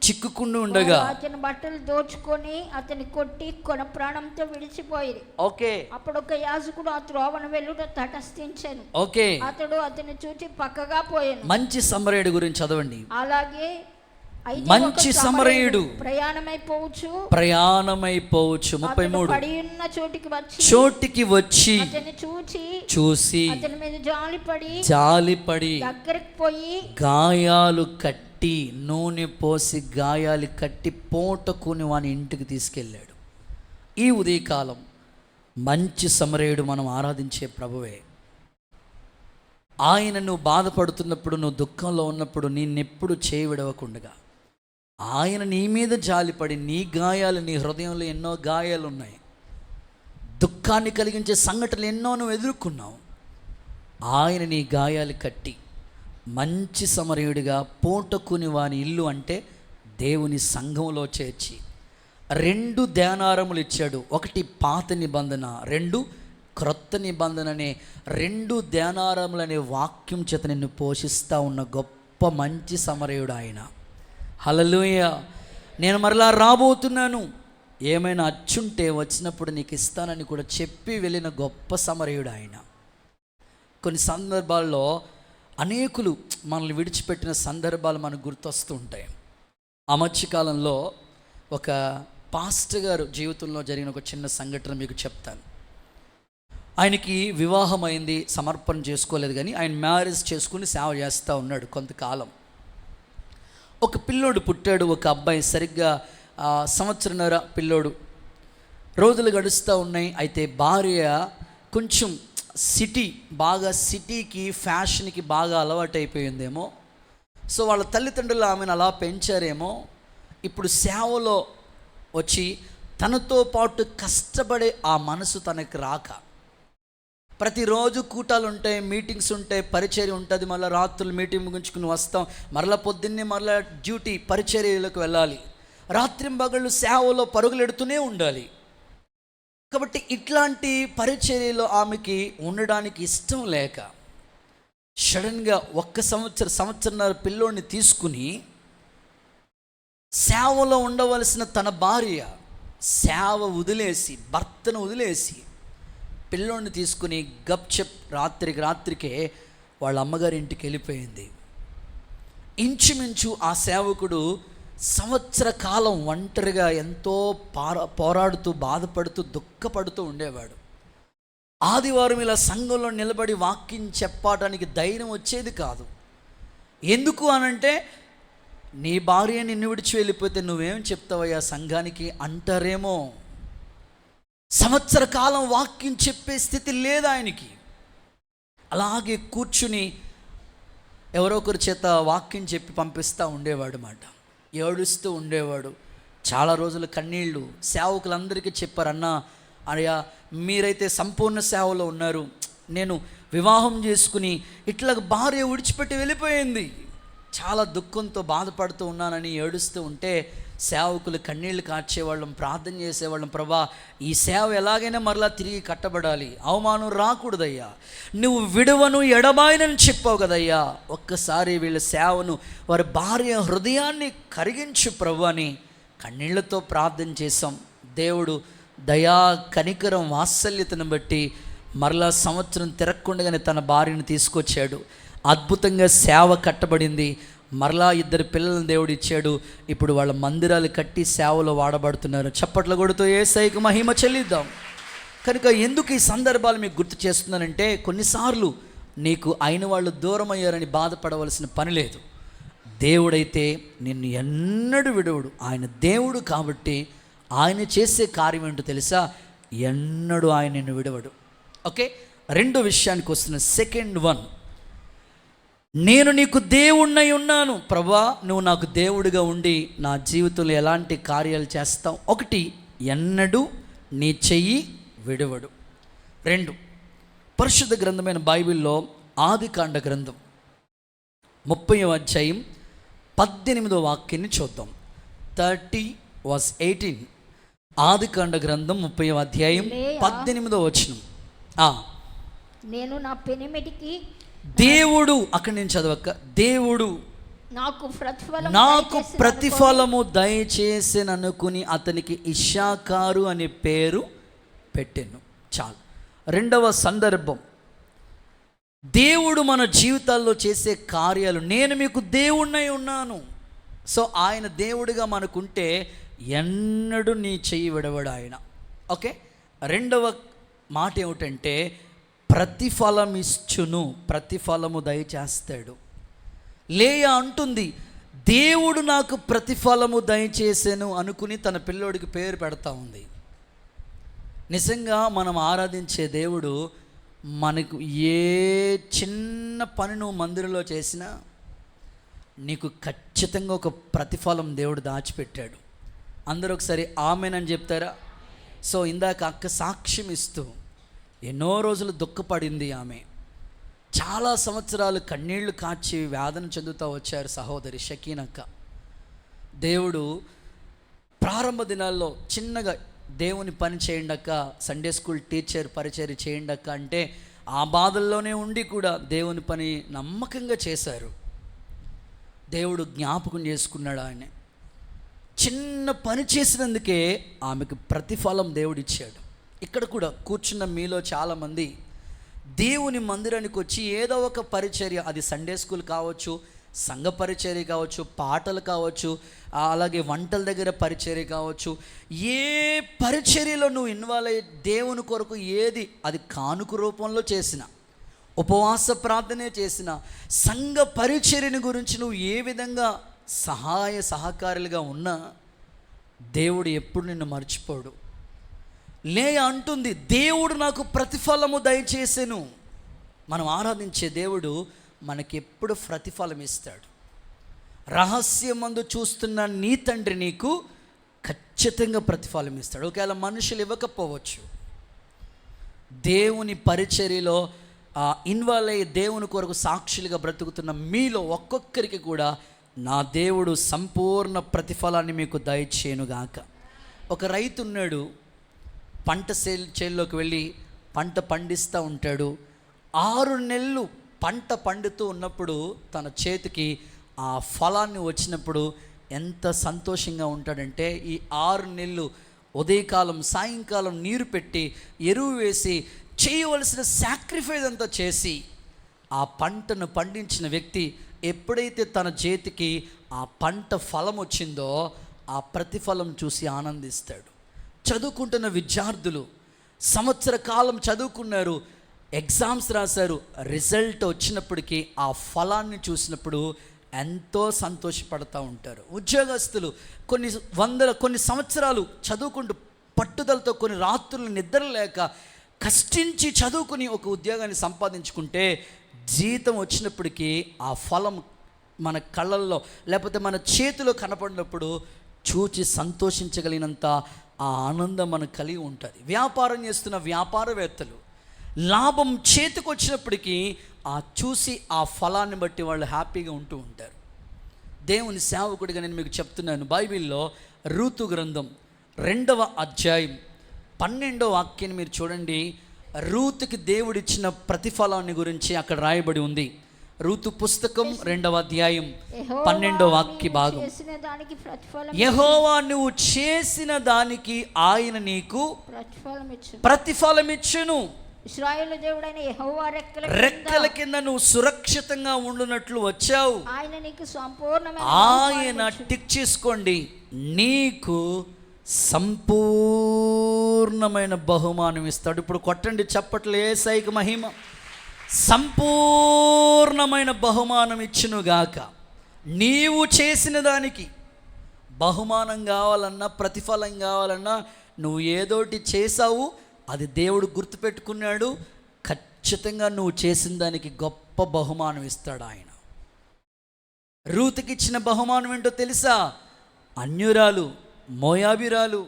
చిక్కుకుంటూ ఉండగా
అతని బట్టలు దోచుకొని అతని కొట్టి కొన ప్రాణంతో విడిచిపోయి.
ఓకే.
అప్పుడు ఒక యాజకుడు ఆ త్రోవను వెళ్ళుట తటస్థించాను.
ఓకే.
అతడు అతన్ని చూచి పక్కగా పోయాను.
మంచి సమరయుడు గురించి చదవండి.
అలాగే
మంచి సమరయుడు
ప్రయాణమైపోవచ్చు
33 చోటికి వచ్చి చూసి
అతని మీద
జాలిపడి
దగ్గరికి పోయి
గాయాలు కట్టి నూనె పోసి గాయాలు కట్టి పోటకుని వాని ఇంటికి తీసుకెళ్ళాడు. ఈ ఉదయకాలం మంచి సమరయుడు మనం ఆరాధించే ప్రభువే. ఆయన నువ్వు బాధపడుతున్నప్పుడు, నువ్వు దుఃఖంలో ఉన్నప్పుడు నిన్నెప్పుడు చేయి విడవకుండగా ఆయన నీ మీద జాలిపడి, నీ గాయాలు, నీ హృదయంలో ఎన్నో గాయాలు ఉన్నాయి, దుఃఖాన్ని కలిగించే సంఘటనలు ఎన్నో నువ్వు ఎదుర్కొన్నావు. ఆయన నీ గాయాలు కట్టి మంచి సమరయుడిగా పోటకుని వాని ఇల్లు అంటే దేవుని సంఘంలో చేర్చి 2 ధ్యానారములు ఇచ్చాడు. ఒకటి పాత నిబంధన, 2 క్రొత్త నిబంధన అనే 2 ధ్యానారములు అనే వాక్యం చేత నిన్ను పోషిస్తూ ఉన్న గొప్ప మంచి సమరయుడు ఆయన. హల్లెలూయా. నేను మరలా రాబోతున్నాను, ఏమైనా అచ్చుంటే వచ్చినప్పుడు నీకు ఇస్తానని కూడా చెప్పి వెళ్ళిన గొప్ప సమరయుడు ఆయన. కొన్ని సందర్భాల్లో అనేకులు మనల్ని విడిచిపెట్టిన సందర్భాలు మనకు గుర్తొస్తూ ఉంటాయి. ఆ మధ్యకాలంలో ఒక పాస్టర్ గారు జీవితంలో జరిగిన ఒక చిన్న సంఘటన మీకు చెప్తాను. ఆయనకి వివాహం అయింది, సమర్పణ చేసుకోలేదు, కానీ ఆయన మ్యారేజ్ చేసుకుని సేవ చేస్తూ ఉన్నాడు కొంతకాలం. ఒక పిల్లోడు పుట్టాడు, ఒక అబ్బాయి, సరిగ్గా 1.5 సంవత్సరం పిల్లోడు. రోజులు గడుస్తూ ఉన్నాయి. అయితే భార్య కొంచెం సిటీకి ఫ్యాషన్కి బాగా అలవాటు అయిపోయిందేమో. సో వాళ్ళ తల్లిదండ్రులు ఆమెను అలా పెంచారేమో. ఇప్పుడు సేవలో వచ్చి తనతో పాటు కష్టపడే ఆ మనసు తనకు రాక, ప్రతిరోజు కూటాలు ఉంటాయి, మీటింగ్స్ ఉంటాయి, పరిచర్య ఉంటుంది, మళ్ళీ రాత్రులు మీటింగ్ ముగించుకుని వస్తాం, మరలా పొద్దున్నే మరలా డ్యూటీ పరిచర్యలకు వెళ్ళాలి, రాత్రింబగళ్ళు సేవలో పరుగులెడుతూనే ఉండాలి. కాబట్టి ఇట్లాంటి పరిచర్యలో ఆమెకి ఉండడానికి ఇష్టం లేక సడన్గా 1 సంవత్సరంన్నర పిల్లోడిని తీసుకుని సేవలో ఉండవలసిన తన భార్య సేవ వదిలేసి, భర్తను వదిలేసి పిల్లోడిని తీసుకుని గప్చెప్ రాత్రికే వాళ్ళ అమ్మగారి ఇంటికి వెళ్ళిపోయింది. ఇంచుమించు ఆ సేవకుడు 1 సంవత్సర కాలం ఒంటరిగా ఎంతో పోరాడుతూ, బాధపడుతూ, దుఃఖపడుతూ ఉండేవాడు. ఆదివారం ఇలా సంఘంలో నిలబడి వాక్యం చెప్పడానికి ధైర్యం వచ్చేది కాదు. ఎందుకు అనంటే, నీ భార్య నిన్ను విడిచి వెళ్ళిపోతే నువ్వేం చెప్తావయ్యా సంఘానికి అంటారేమో. 1 సంవత్సర కాలం వాక్యం చెప్పే స్థితి లేదు ఆయనకి. అలాగే కూర్చుని ఎవరో ఒకరి చేత వాక్యం చెప్పి పంపిస్తూ ఉండేవాడు మాట. ఏడుస్తూ ఉండేవాడు. చాలా రోజులు కన్నీళ్ళు. సేవకులందరికీ చెప్పారు, అయ్యా మీరైతే సంపూర్ణ సేవలో ఉన్నారు, నేను వివాహం చేసుకుని ఇట్లా భార్య విడిచిపెట్టి వెళ్ళిపోయింది, చాలా దుఃఖంతో బాధపడుతూ ఉన్నానని ఏడుస్తూ ఉంటే సేవకులు కన్నీళ్లు కార్చేవాళ్ళం, ప్రార్థన చేసేవాళ్ళం, ప్రభా ఈ సేవ ఎలాగైనా మరలా తిరిగి కట్టబడాలి, అవమానం రాకూడదయ్యా, నువ్వు విడవను ఎడబాయనని చెప్పావు కదయ్యా, ఒక్కసారి వీళ్ళ సేవను, వారి భార్య హృదయాన్ని కరిగించు ప్రభు అని కన్నీళ్లతో ప్రార్థన చేశాం. దేవుడు దయా కనికరం వాత్సల్యతను బట్టి మరలా సంవత్సరం తిరగకుండానే తన భార్యను తీసుకొచ్చాడు. అద్భుతంగా సేవ కట్టబడింది. మరలా 2 పిల్లలను దేవుడు ఇచ్చాడు. ఇప్పుడు వాళ్ళ మందిరాలు కట్టి సేవలో వాడబడుతున్నారు. చప్పట్లు కొడుతూ యేసయ్యకు మహిమ చెల్లిద్దాం. కనుక ఎందుకు ఈ సందర్భాలు మీకు గుర్తు చేస్తున్నానంటే, కొన్నిసార్లు నీకు అయిన వాళ్ళు దూరం అయ్యారని బాధపడవలసిన పని లేదు. దేవుడైతే నిన్ను ఎన్నడూ విడవడు. ఆయన దేవుడు కాబట్టి ఆయన చేసే కార్యం ఏంటో తెలుసా? ఎన్నడూ ఆయన నిన్ను విడవడు. ఓకే, రెండో విషయానికి వస్తున్న సెకండ్ వన్, నేను నీకు దేవుణ్ణై ఉన్నాను. ప్రభా, నువ్వు నాకు దేవుడిగా ఉండి నా జీవితంలో ఎలాంటి కార్యాలు చేస్తావు? ఒకటి, ఎన్నడూ నీ చెయ్యి విడవడు. రెండు, పరిశుద్ధ గ్రంథమైన బైబిల్లో ఆదికాండ గ్రంథం 30వ అధ్యాయం 18వ వాక్యాన్ని చూద్దాం. 30:18. ఆదికాండ గ్రంథం 30వ అధ్యాయం 18వ వచనం.
నేను నా పెనిమిటికి
దేవుడు, అక్కడి నుంచి చదవక, దేవుడు నాకు ప్రతిఫలము దయచేసిననుకుని అతనికి ఇశ్శాకారు అనే పేరు పెట్టెను. చాలు. రెండవ సందర్భం, దేవుడు మన జీవితాల్లో చేసే కార్యాలు, నేను మీకు దేవుణ్ణై ఉన్నాను. సో ఆయన దేవుడిగా మనకుంటే ఎన్నడూ నీ చెయ్యి విడవడు ఆయన. ఓకే, రెండవ మాట ఏమిటంటే ప్రతిఫలం ఇచ్చును, ప్రతిఫలము దయచేస్తాడు. లేయా అంటుంది, దేవుడు నాకు ప్రతిఫలము దయచేసాను అనుకుని తన పిల్లోడికి పేరు పెడతా ఉంది. నిజంగా మనం ఆరాధించే దేవుడు మనకు ఏ చిన్న పని నువ్వు మందిరంలో చేసినా నీకు ఖచ్చితంగా ఒక ప్రతిఫలం దేవుడు దాచిపెట్టాడు. అందరూ ఒకసారి ఆమెనని చెప్తారా? సో ఇందాక అక్క సాక్ష్యం ఇస్తూ ఎన్నో రోజులు దుఃఖపడింది ఆమె. చాలా సంవత్సరాలు కన్నీళ్లు కాచి వేదన చెందుతూ వచ్చారు సహోదరి షకీనక్క. దేవుడు ప్రారంభ దినాల్లో చిన్నగా దేవుని పని చేయండక్క, సండే స్కూల్ టీచర్ పరిచర్య చేయండక్క అంటే ఆ బాధల్లోనే ఉండి కూడా దేవుని పని నమ్మకంగా చేశారు. దేవుడు జ్ఞాపకం చేసుకున్నాడు ఆయన. చిన్న పని చేసినందుకే ఆమెకు ప్రతిఫలం దేవుడిచ్చాడు. ఇక్కడ కూడా కూర్చున్న మీలో చాలామంది దేవుని మందిరానికి వచ్చి ఏదో ఒక పరిచర్య, అది సండే స్కూల్ కావచ్చు, సంఘ పరిచర్య కావచ్చు, పాటలు కావచ్చు, అలాగే వంటల దగ్గర పరిచర్య కావచ్చు, ఏ పరిచర్యలో నువ్వు ఇన్వాల్వ్ అయ్యే దేవుని కొరకు ఏది, అది కానుక రూపంలో చేసిన, ఉపవాస ప్రార్థనే చేసిన, సంఘ పరిచర్యని గురించి నువ్వు ఏ విధంగా సహాయ సహకారులుగా ఉన్నా దేవుడు ఎప్పుడు నిన్ను మర్చిపోడు. లేయా అంటుంది, దేవుడు నాకు ప్రతిఫలము దయచేసెను. మనం ఆరాధించే దేవుడు మనకెప్పుడు ప్రతిఫలం ఇస్తాడు. రహస్యమందు చూస్తున్న నీ తండ్రి నీకు ఖచ్చితంగా ప్రతిఫలం ఇస్తాడు. ఒకవేళ మనుషులు ఇవ్వకపోవచ్చు, దేవుని పరిచర్యలో ఇన్వాల్వ్ అయ్యి దేవుని కొరకు సాక్షులుగా బ్రతుకుతున్న మీలో ఒక్కొక్కరికి కూడా నా దేవుడు సంపూర్ణ ప్రతిఫలాన్ని మీకు దయచేయునుగాక. ఒక రైతు ఉన్నాడు, పంట చేల్లోకి వెళ్ళి పంట పండిస్తూ ఉంటాడు. 6 నెలలు పంట పండుతూ ఉన్నప్పుడు తన చేతికి ఆ ఫలాన్ని వచ్చినప్పుడు ఎంత సంతోషంగా ఉంటాడంటే, ఈ 6 నెలలు ఉదయకాలం సాయంకాలం నీరు పెట్టి ఎరువు వేసి చేయవలసిన సాక్రిఫైస్ అంతా చేసి ఆ పంటను పండించిన వ్యక్తి ఎప్పుడైతే తన చేతికి ఆ పంట ఫలం వచ్చిందో ఆ ప్రతిఫలం చూసి ఆనందిస్తాడు. చదువుకుంటున్న విద్యార్థులు సంవత్సర కాలం చదువుకున్నారు, ఎగ్జామ్స్ రాశారు, రిజల్ట్ వచ్చినప్పటికీ ఆ ఫలాన్ని చూసినప్పుడు ఎంతో సంతోషపడుతూ ఉంటారు. ఉద్యోగస్తులు కొన్ని సంవత్సరాలు చదువుకుంటూ పట్టుదలతో కొన్ని రాత్రులు నిద్ర లేక కష్టించి చదువుకుని ఒక ఉద్యోగాన్ని సంపాదించుకుంటే జీతం వచ్చినప్పటికీ ఆ ఫలం మన కళ్ళల్లో లేకపోతే మన చేతిలో కనపడినప్పుడు చూచి సంతోషించగలిగినంత ఆ ఆనందం మనకు కలిగి ఉంటుంది. వ్యాపారం చేస్తున్న వ్యాపారవేత్తలు లాభం చేతికి వచ్చినప్పటికీ చూసి ఆ ఫలాన్ని బట్టి వాళ్ళు హ్యాపీగా ఉంటూ ఉంటారు. దేవుని సేవకుడిగా నేను మీకు చెప్తున్నాను, బైబిల్లో రూతు గ్రంథం 2వ అధ్యాయం 12వ వాక్యాన్ని మీరు చూడండి. రూతుకి దేవుడిచ్చిన ప్రతిఫలాన్ని గురించి అక్కడ రాయబడి ఉంది. రూతు పుస్తకం 2వ అధ్యాయం 12వ వాక్య భాగం. యెహోవా నువ్వు చేసిన దానికి ఆయన నీకు ప్రతిఫలమిచ్చును.
ఇశ్రాయేలు దేవుడైన యెహోవా
రెక్కల కింద నువ్వు సురక్షితంగా ఉండునట్లు వచ్చావు.
ఆయన నీకు సంపూర్ణమైన,
ఆయన టిక్ చేసుకోండి, నీకు సంపూర్ణమైన బహుమానం ఇస్తాడు. ఇప్పుడు కొట్టండి చప్పట్లు, యేసయ్యకి మహిమ. సంపూర్ణమైన బహుమానం ఇచ్చునుగాక. నీవు చేసిన దానికి బహుమానం కావాలన్నా, ప్రతిఫలం కావాలన్నా, నువ్వు ఏదోటి చేసావు, అది దేవుడు గుర్తుపెట్టుకున్నాడు. ఖచ్చితంగా నువ్వు చేసిన దానికి గొప్ప బహుమానం ఇస్తాడు ఆయన. రూతుకి ఇచ్చిన బహుమానం ఏంటో తెలుసా? అన్యురాలు, మోయాబిరాలు,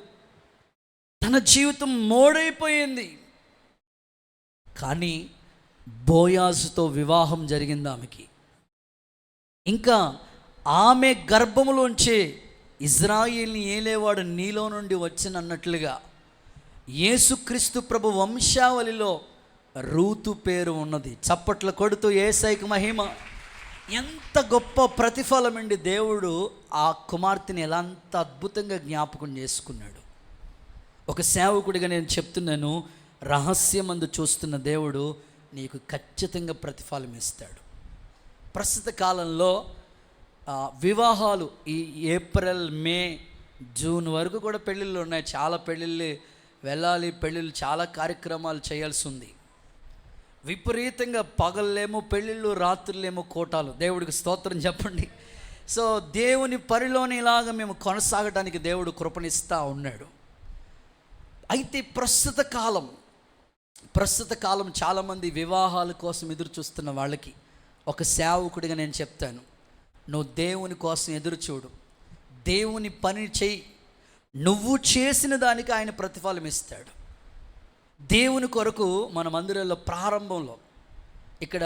తన జీవితం మోడైపోయింది. కానీ బోయాజుతో వివాహం జరిగింది ఆమెకి. ఇంకా ఆమె గర్భములోంచే ఇజ్రాయేల్ని ఏలేవాడు నీలో నుండి వచ్చినన్నట్లుగా యేసుక్రీస్తు ప్రభు వంశావళిలో రూతు పేరు ఉన్నది. చప్పట్లు కొడుతూ యేసయ్యకి మహిమ. ఎంత గొప్ప ప్రతిఫలం అండి! దేవుడు ఆ కుమార్తెని ఎలా అంత అద్భుతంగా జ్ఞాపకం చేసుకున్నాడు. ఒక సేవకుడిగా నేను చెప్తున్నాను, రహస్యమందు చూస్తున్న దేవుడు నీకు ఖచ్చితంగా ప్రతిఫలం ఇస్తాడు. ప్రస్తుత కాలంలో వివాహాలు ఈ ఏప్రిల్, మే, జూన్ వరకు కూడా పెళ్ళిళ్ళు ఉన్నాయి. చాలా పెళ్ళిళ్ళు వెళ్ళాలి, పెళ్ళిళ్ళు చాలా కార్యక్రమాలు చేయాల్సి ఉంది. విపరీతంగా పగళ్ళేమో పెళ్ళిళ్ళు, రాత్రులేమో కోటాలు. దేవుడికి స్తోత్రం చెప్పండి. సో దేవుని పరిలోని ఇలాగా మేము కొనసాగడానికి దేవుడు కృపణిస్తూ ఉన్నాడు. అయితే ప్రస్తుత కాలం చాలామంది వివాహాల కోసం ఎదురు చూస్తున్న వాళ్ళకి ఒక సేవకుడిగా నేను చెప్తాను, నువ్వు దేవుని కోసం ఎదురు చూడు, దేవుని పని చెయ్యి. నువ్వు చేసిన దానికి ఆయన ప్రతిఫలం ఇస్తాడు. దేవుని కొరకు మన మందిరంలో ప్రారంభంలో ఇక్కడ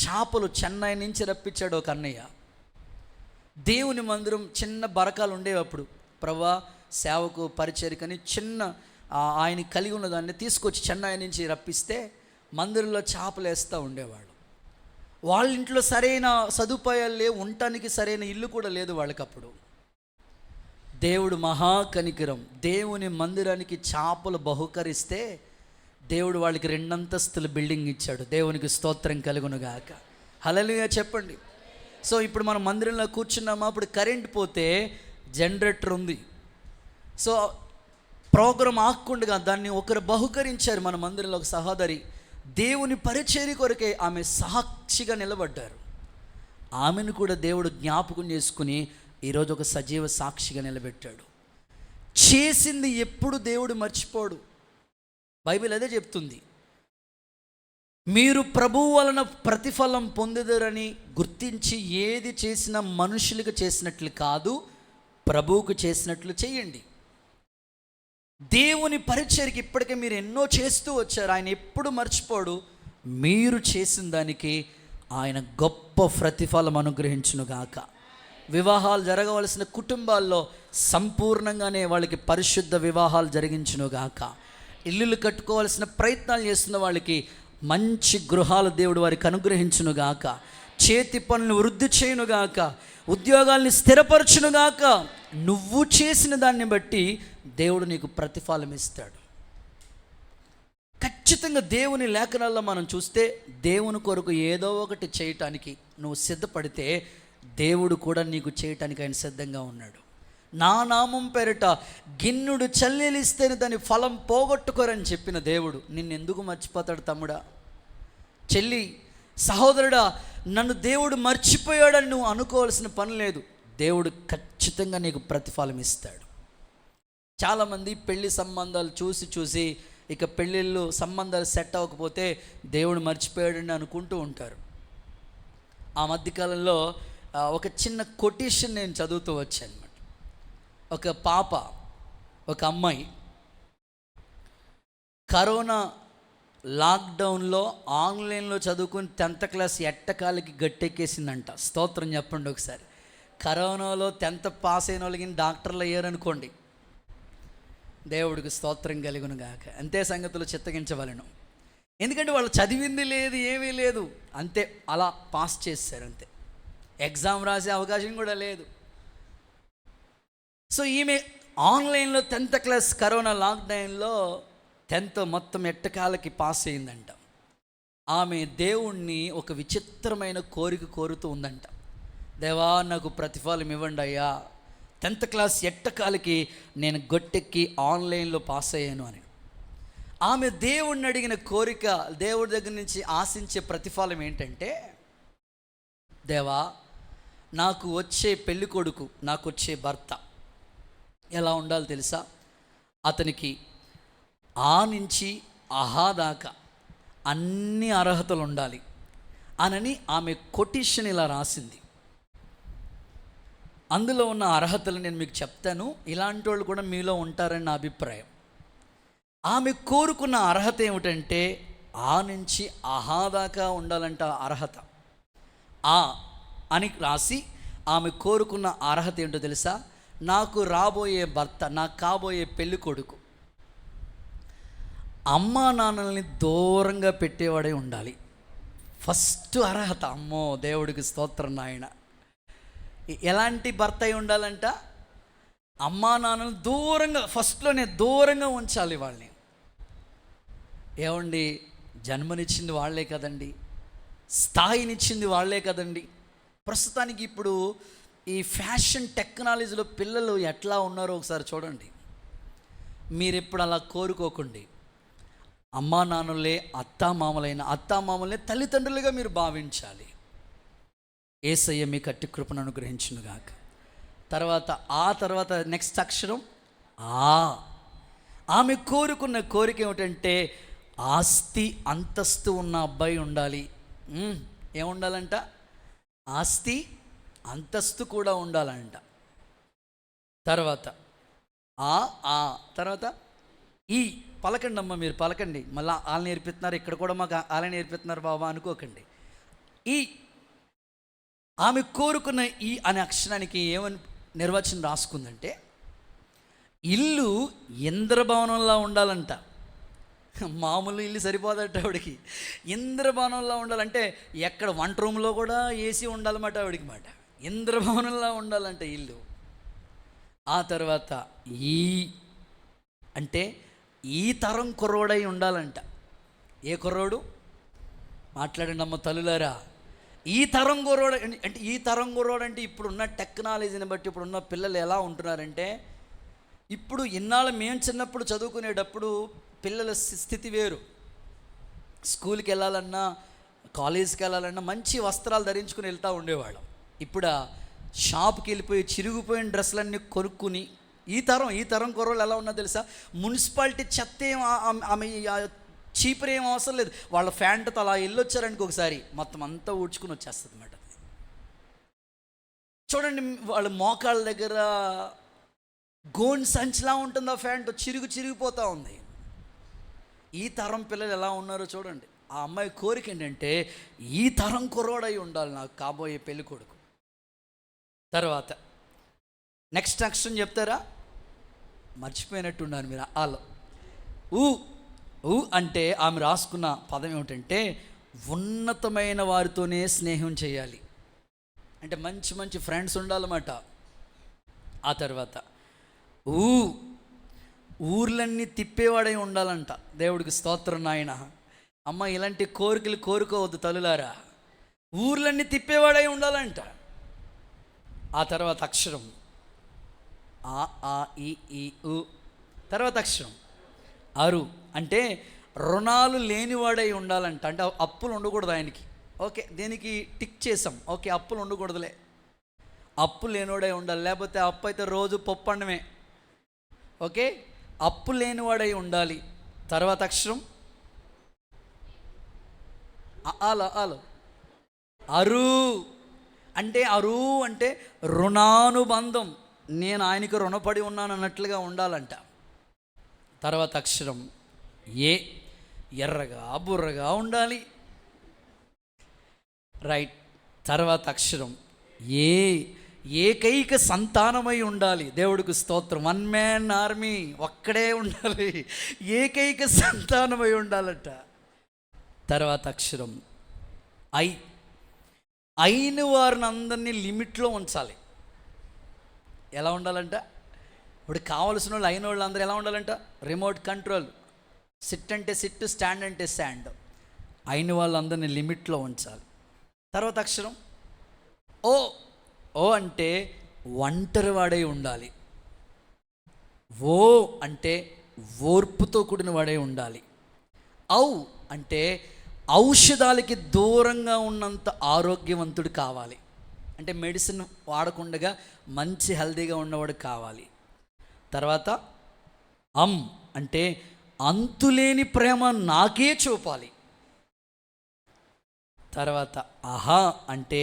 చేపలు చెన్నై నుంచి రప్పించాడు ఒక అన్నయ్య. దేవుని మందిరం చిన్న బరకాలు ఉండేవి అప్పుడు. ప్రభా సేవకు పరిచర్యకని చిన్న ఆయన కలిగి ఉన్నదాన్ని తీసుకొచ్చి చెన్నై నుంచి రప్పిస్తే మందిరంలో చేపలు వేస్తూ ఉండేవాడు. వాళ్ళ ఇంట్లో సరైన సదుపాయాలు లేవు, ఉండటానికి సరైన ఇల్లు కూడా లేదు వాళ్ళకప్పుడు. దేవుడు మహాకనికరం, దేవుని మందిరానికి చేపలు బహుకరిస్తే దేవుడు వాళ్ళకి 2 అంతస్తుల బిల్డింగ్ ఇచ్చాడు. దేవునికి స్తోత్రం కలుగునుగాక. హల్లెలూయా చెప్పండి. సో ఇప్పుడు మనం మందిరంలో కూర్చున్నామా, అప్పుడు కరెంట్ పోతే జనరేటర్ ఉంది. సో ప్రోగ్రాం ఆగకుండా దాన్ని ఒకరు బహుకరించారు మన మందిరంలో. ఒక సహోదరి దేవుని పరిచర్య కొరకే ఆమె సాక్షిగా నిలబడ్డారు. ఆమెను కూడా దేవుడు జ్ఞాపకం చేసుకుని ఈరోజు ఒక సజీవ సాక్షిగా నిలబెట్టాడు. చేసింది ఎప్పుడు దేవుడు మర్చిపోడు. బైబిల్ అదే చెప్తుంది, మీరు ప్రభువు వలన ప్రతిఫలం పొందుదరని గుర్తించి ఏది చేసినా మనుషులకు చేసినట్లు కాదు, ప్రభువుకు చేసినట్లు చేయండి. దేవుని పరిచర్యకి ఇప్పటికే మీరు ఎన్నో చేస్తూ వచ్చారు. ఆయన ఎప్పుడు మర్చిపోడు. మీరు చేసిన దానికి ఆయన గొప్ప ప్రతిఫలం అనుగ్రహించునుగాక. వివాహాలు జరగవలసిన కుటుంబాల్లో సంపూర్ణంగానే వాళ్ళకి పరిశుద్ధ వివాహాలు జరిగించునుగాక. ఇల్లులు కట్టుకోవాల్సిన ప్రయత్నాలు చేస్తున్న వాళ్ళకి మంచి గృహాలు దేవుడు వారికి అనుగ్రహించునుగాక. చేతి పనులు వృద్ధి చేయునుగాక. ఉద్యోగాల్ని స్థిరపరచునుగాక. నువ్వు చేసిన దాన్ని బట్టి దేవుడు నీకు ప్రతిఫలం ఇస్తాడు. ఖచ్చితంగా దేవుని లేఖనాల్లో మనం చూస్తే దేవుని కొరకు ఏదో ఒకటి చేయటానికి నువ్వు సిద్ధపడితే దేవుడు కూడా నీకు చేయటానికి ఆయన సిద్ధంగా ఉన్నాడు. నా నామం పేరిట గిన్నుడు చల్లెలిస్తేనే దాని ఫలం పోగొట్టుకోరని చెప్పిన దేవుడు నిన్నెందుకు మర్చిపోతాడు? తమ్ముడా, చెల్లి, సహోదరుడా, నన్ను దేవుడు మర్చిపోయాడని నువ్వు అనుకోవాల్సిన పని లేదు. దేవుడు ఖచ్చితంగా నీకు ప్రతిఫలం ఇస్తాడు. చాలామంది పెళ్లి సంబంధాలు చూసి ఇక పెళ్ళిళ్ళు సంబంధాలు సెట్ అవ్వకపోతే దేవుడు మర్చిపోయాడని అనుకుంటూ ఉంటారు. ఆ మధ్యకాలంలో ఒక చిన్న కొటేషన్ నేను చదువుతూ వచ్చాను అనమాట. ఒక అమ్మాయి కరోనా లాక్డౌన్లో ఆన్లైన్లో చదువుకుని 10th క్లాస్ ఎట్టకాలకి గట్టెక్కేసిందంట. స్తోత్రం చెప్పండి ఒకసారి. కరోనాలో 10th పాస్ అయిన వాళ్ళకి డాక్టర్లు అయ్యారనుకోండి, దేవుడికి స్తోత్రం కలుగును గాక. అంతే సంగతులు చిత్తగించవలను. ఎందుకంటే వాళ్ళు చదివింది లేదు, ఏమీ లేదు, అంతే అలా పాస్ చేశారు అంతే. ఎగ్జామ్ రాసే అవకాశం కూడా లేదు. సో ఈమె ఆన్లైన్లో 10th క్లాస్ కరోనా లాక్డౌన్లో 10th మొత్తం ఎట్టకాలకి పాస్ అయిందంట. ఆమె దేవుణ్ణి ఒక విచిత్రమైన కోరిక కోరుతూ ఉందంట. దేవా, నాకు ప్రతిఫలం ఇవ్వండి అయ్యా, 10th క్లాస్ ఎట్టకాలకి నేను గొట్టెక్కి ఆన్లైన్లో పాస్ అయ్యాను అని. ఆమె దేవుణ్ణి అడిగిన కోరిక, దేవుడి దగ్గర నుంచి ఆశించే ప్రతిఫలం ఏంటంటే, దేవా నాకు వచ్చే పెళ్ళి కొడుకు, నాకు వచ్చే భర్త ఎలా ఉండాలి తెలుసా? అతనికి ఆ నుంచి అహా దాకా అన్ని అర్హతలు ఉండాలి అనని ఆమె కొటేషన్ ఇలా రాసింది. అందులో ఉన్న అర్హతలు నేను మీకు చెప్తాను. ఇలాంటి వాళ్ళు కూడా మీలో ఉంటారని నా అభిప్రాయం. ఆమె కోరుకున్న అర్హత ఏమిటంటే, ఆ నుంచి అహా దాకా ఉండాలంట అర్హత. ఆ అని రాసి ఆమె కోరుకున్న అర్హత ఏంటో తెలుసా? నాకు రాబోయే భర్త, నాకు కాబోయే పెళ్ళి కొడుకు అమ్మా నాన్నల్ని దూరంగా పెట్టేవాడే ఉండాలి. ఫస్ట్ అర్హత. అమ్మో దేవుడికి స్తోత్రం నాయన. ఎలాంటి భర్త అయి ఉండాలంట? అమ్మా నాన్నలు దూరంగా, ఫస్ట్లోనే దూరంగా ఉంచాలి వాళ్ళని. ఏమండి, జన్మనిచ్చింది వాళ్ళే కదండి, స్థాయినిచ్చింది వాళ్ళే కదండి. ప్రస్తుతానికి ఇప్పుడు ఈ ఫ్యాషన్ టెక్నాలజీలో పిల్లలు ఎట్లా ఉన్నారో ఒకసారి చూడండి. మీరు ఎప్పుడు అలా కోరుకోకండి. అమ్మా నాన్నలే అత్తామామలే తల్లిదండ్రులుగా మీరు భావించాలి. యేసయ్య మీ కట్టి కృపను అనుగ్రహించునుగాక. ఆ తర్వాత నెక్స్ట్ అక్షరం ఆ. ఆమె కోరుకున్న కోరిక ఏమిటంటే, ఆస్తి అంతస్తు ఉన్న అబ్బాయి ఉండాలి. ఏముండాలంట? ఆస్తి అంతస్తు కూడా ఉండాలంట. తర్వాత తర్వాత ఈ పలకండి అమ్మ, మీరు పలకండి. మళ్ళీ వాళ్ళు నేర్పిస్తున్నారు, ఇక్కడ కూడా మాకు వాళ్ళే నేర్పిస్తున్నారు బాబా అనుకోకండి. ఈ ఆమె కోరుకున్న ఈ అనే అక్షరానికి ఏమని నిర్వచనం రాసుకుందంటే, ఇల్లు ఇంద్రభవనంలా ఉండాలంట. మామూలు ఇల్లు సరిపోదట ఆవిడికి, ఇంద్రభవనంలా ఉండాలంటే ఎక్కడ వంట రూమ్లో కూడా ఏసీ ఉండాలన్నమాట ఆవిడికి మాట. ఇంద్రభవనంలా ఉండాలంట ఇల్లు. ఆ తర్వాత ఈ అంటే ఈ తరం కుర్రోడై ఉండాలంట. ఏ కుర్రోడు? మాట్లాడండి అమ్మ తల్లులారా. ఈ తరం కుర్రోడు అంటే, ఈ తరం కుర్రోడు అంటే ఇప్పుడున్న టెక్నాలజీని బట్టి ఇప్పుడున్న పిల్లలు ఎలా ఉంటున్నారంటే, ఇప్పుడు ఇన్నాళ్ళు మేము చిన్నప్పుడు చదువుకునేటప్పుడు పిల్లల స్థితి వేరు. స్కూల్కి వెళ్ళాలన్నా, కాలేజీకి వెళ్ళాలన్నా మంచి వస్త్రాలు ధరించుకుని వెళ్తూ ఉండేవాళ్ళం. ఇప్పుడు షాప్కి వెళ్ళిపోయి చిరిగిపోయిన డ్రెస్సులన్నీ కొనుక్కుని, ఈ తరం కుర్రోళ్ళు ఎలా ఉన్నా తెలుసా? మున్సిపాలిటీ చెత్త ఆమె చీపురు ఏం అవసరం లేదు. వాళ్ళ ఫ్యాంట్తో అలా వెళ్ళొచ్చారనుకో ఒకసారి మొత్తం అంతా ఊడ్చుకుని వచ్చేస్తుంది అన్నమాట. చూడండి, వాళ్ళ మోకాళ్ళ దగ్గర గోన్ సంచిలా ఉంటుంది ఆ ఫ్యాంట్, చిరిగిపోతూ ఉంది. ఈ తరం పిల్లలు ఎలా ఉన్నారో చూడండి. ఆ అమ్మాయి కోరిక ఏంటంటే, ఈ తరం కుర్రోడై ఉండాలి నాకు కాబోయే పెళ్ళి కొడుకు. తర్వాత నెక్స్ట్ అక్షరం చెప్తారా? మర్చిపోయినట్టున్నారు మీరు. ఆలో ఊ అంటే ఆమె రాసుకున్న పదం ఏమిటంటే, ఉన్నతమైన వారితోనే స్నేహం చేయాలి. అంటే మంచి మంచి ఫ్రెండ్స్ ఉండాలన్నమాట. ఆ తర్వాత ఊర్లన్నీ తిప్పేవాడై ఉండాలంట. దేవుడికి స్తోత్రం నాయన. అమ్మ, ఇలాంటి కోరికలు కోరుకోవద్దు తల్లులారా. ఊర్లన్నీ తిప్పేవాడై ఉండాలంట. ఆ తర్వాత అక్షరం ఆ ఈ ఉ. తర్వాత అక్షరం అరు అంటే రుణాలు లేనివాడై ఉండాలంట. అంటే అప్పులు ఉండకూడదు ఆయనకి. ఓకే, దీనికి టిక్ చేసాం. ఓకే, అప్పులు ఉండకూడదులే, అప్పు లేనివాడై ఉండాలి. లేకపోతే అప్పు అయితే రోజు పప్పు అన్నమే. ఓకే, అప్పు లేనివాడై ఉండాలి. తర్వాత అక్షరం ఆలో అరు అంటే రుణానుబంధం. నేను ఆయనకు రుణపడి ఉన్నాను అన్నట్లుగా ఉండాలంట. తర్వాత అక్షరం ఏ. ఎర్రగా బుర్రగా ఉండాలి. రైట్. తర్వాత అక్షరం ఏ. ఏకైక సంతానమై ఉండాలి. దేవుడికి స్తోత్రం. 1 మ్యాన్ ఆర్మీ, ఒక్కడే ఉండాలి, ఏకైక సంతానమై ఉండాలట. తర్వాత అక్షరం అయిన వారిని అందరినీ లిమిట్లో ఉంచాలి. ఎలా ఉండాలంట? ఇప్పుడు కావలసిన వాళ్ళు అయిన వాళ్ళు అందరూ ఎలా ఉండాలంట? Remote control. సిట్ అంటే సిట్, స్టాండ్ అంటే స్టాండ్. అయిన వాళ్ళందరినీ లిమిట్లో ఉంచాలి. తర్వాత అక్షరం ఓ అంటే ఒంటరి వాడై ఉండాలి. ఓ అంటే ఓర్పుతో కూడిన వాడై ఉండాలి. ఔ అంటే ఔషధాలకి దూరంగా ఉన్నంత ఆరోగ్యవంతుడు కావాలి. అంటే మెడిసిన్ వాడకుండా మంచి హెల్తీగా ఉన్నవాడు కావాలి. తర్వాత అంటే అంతులేని ప్రేమ నాకే చూపాలి. తర్వాత అంటే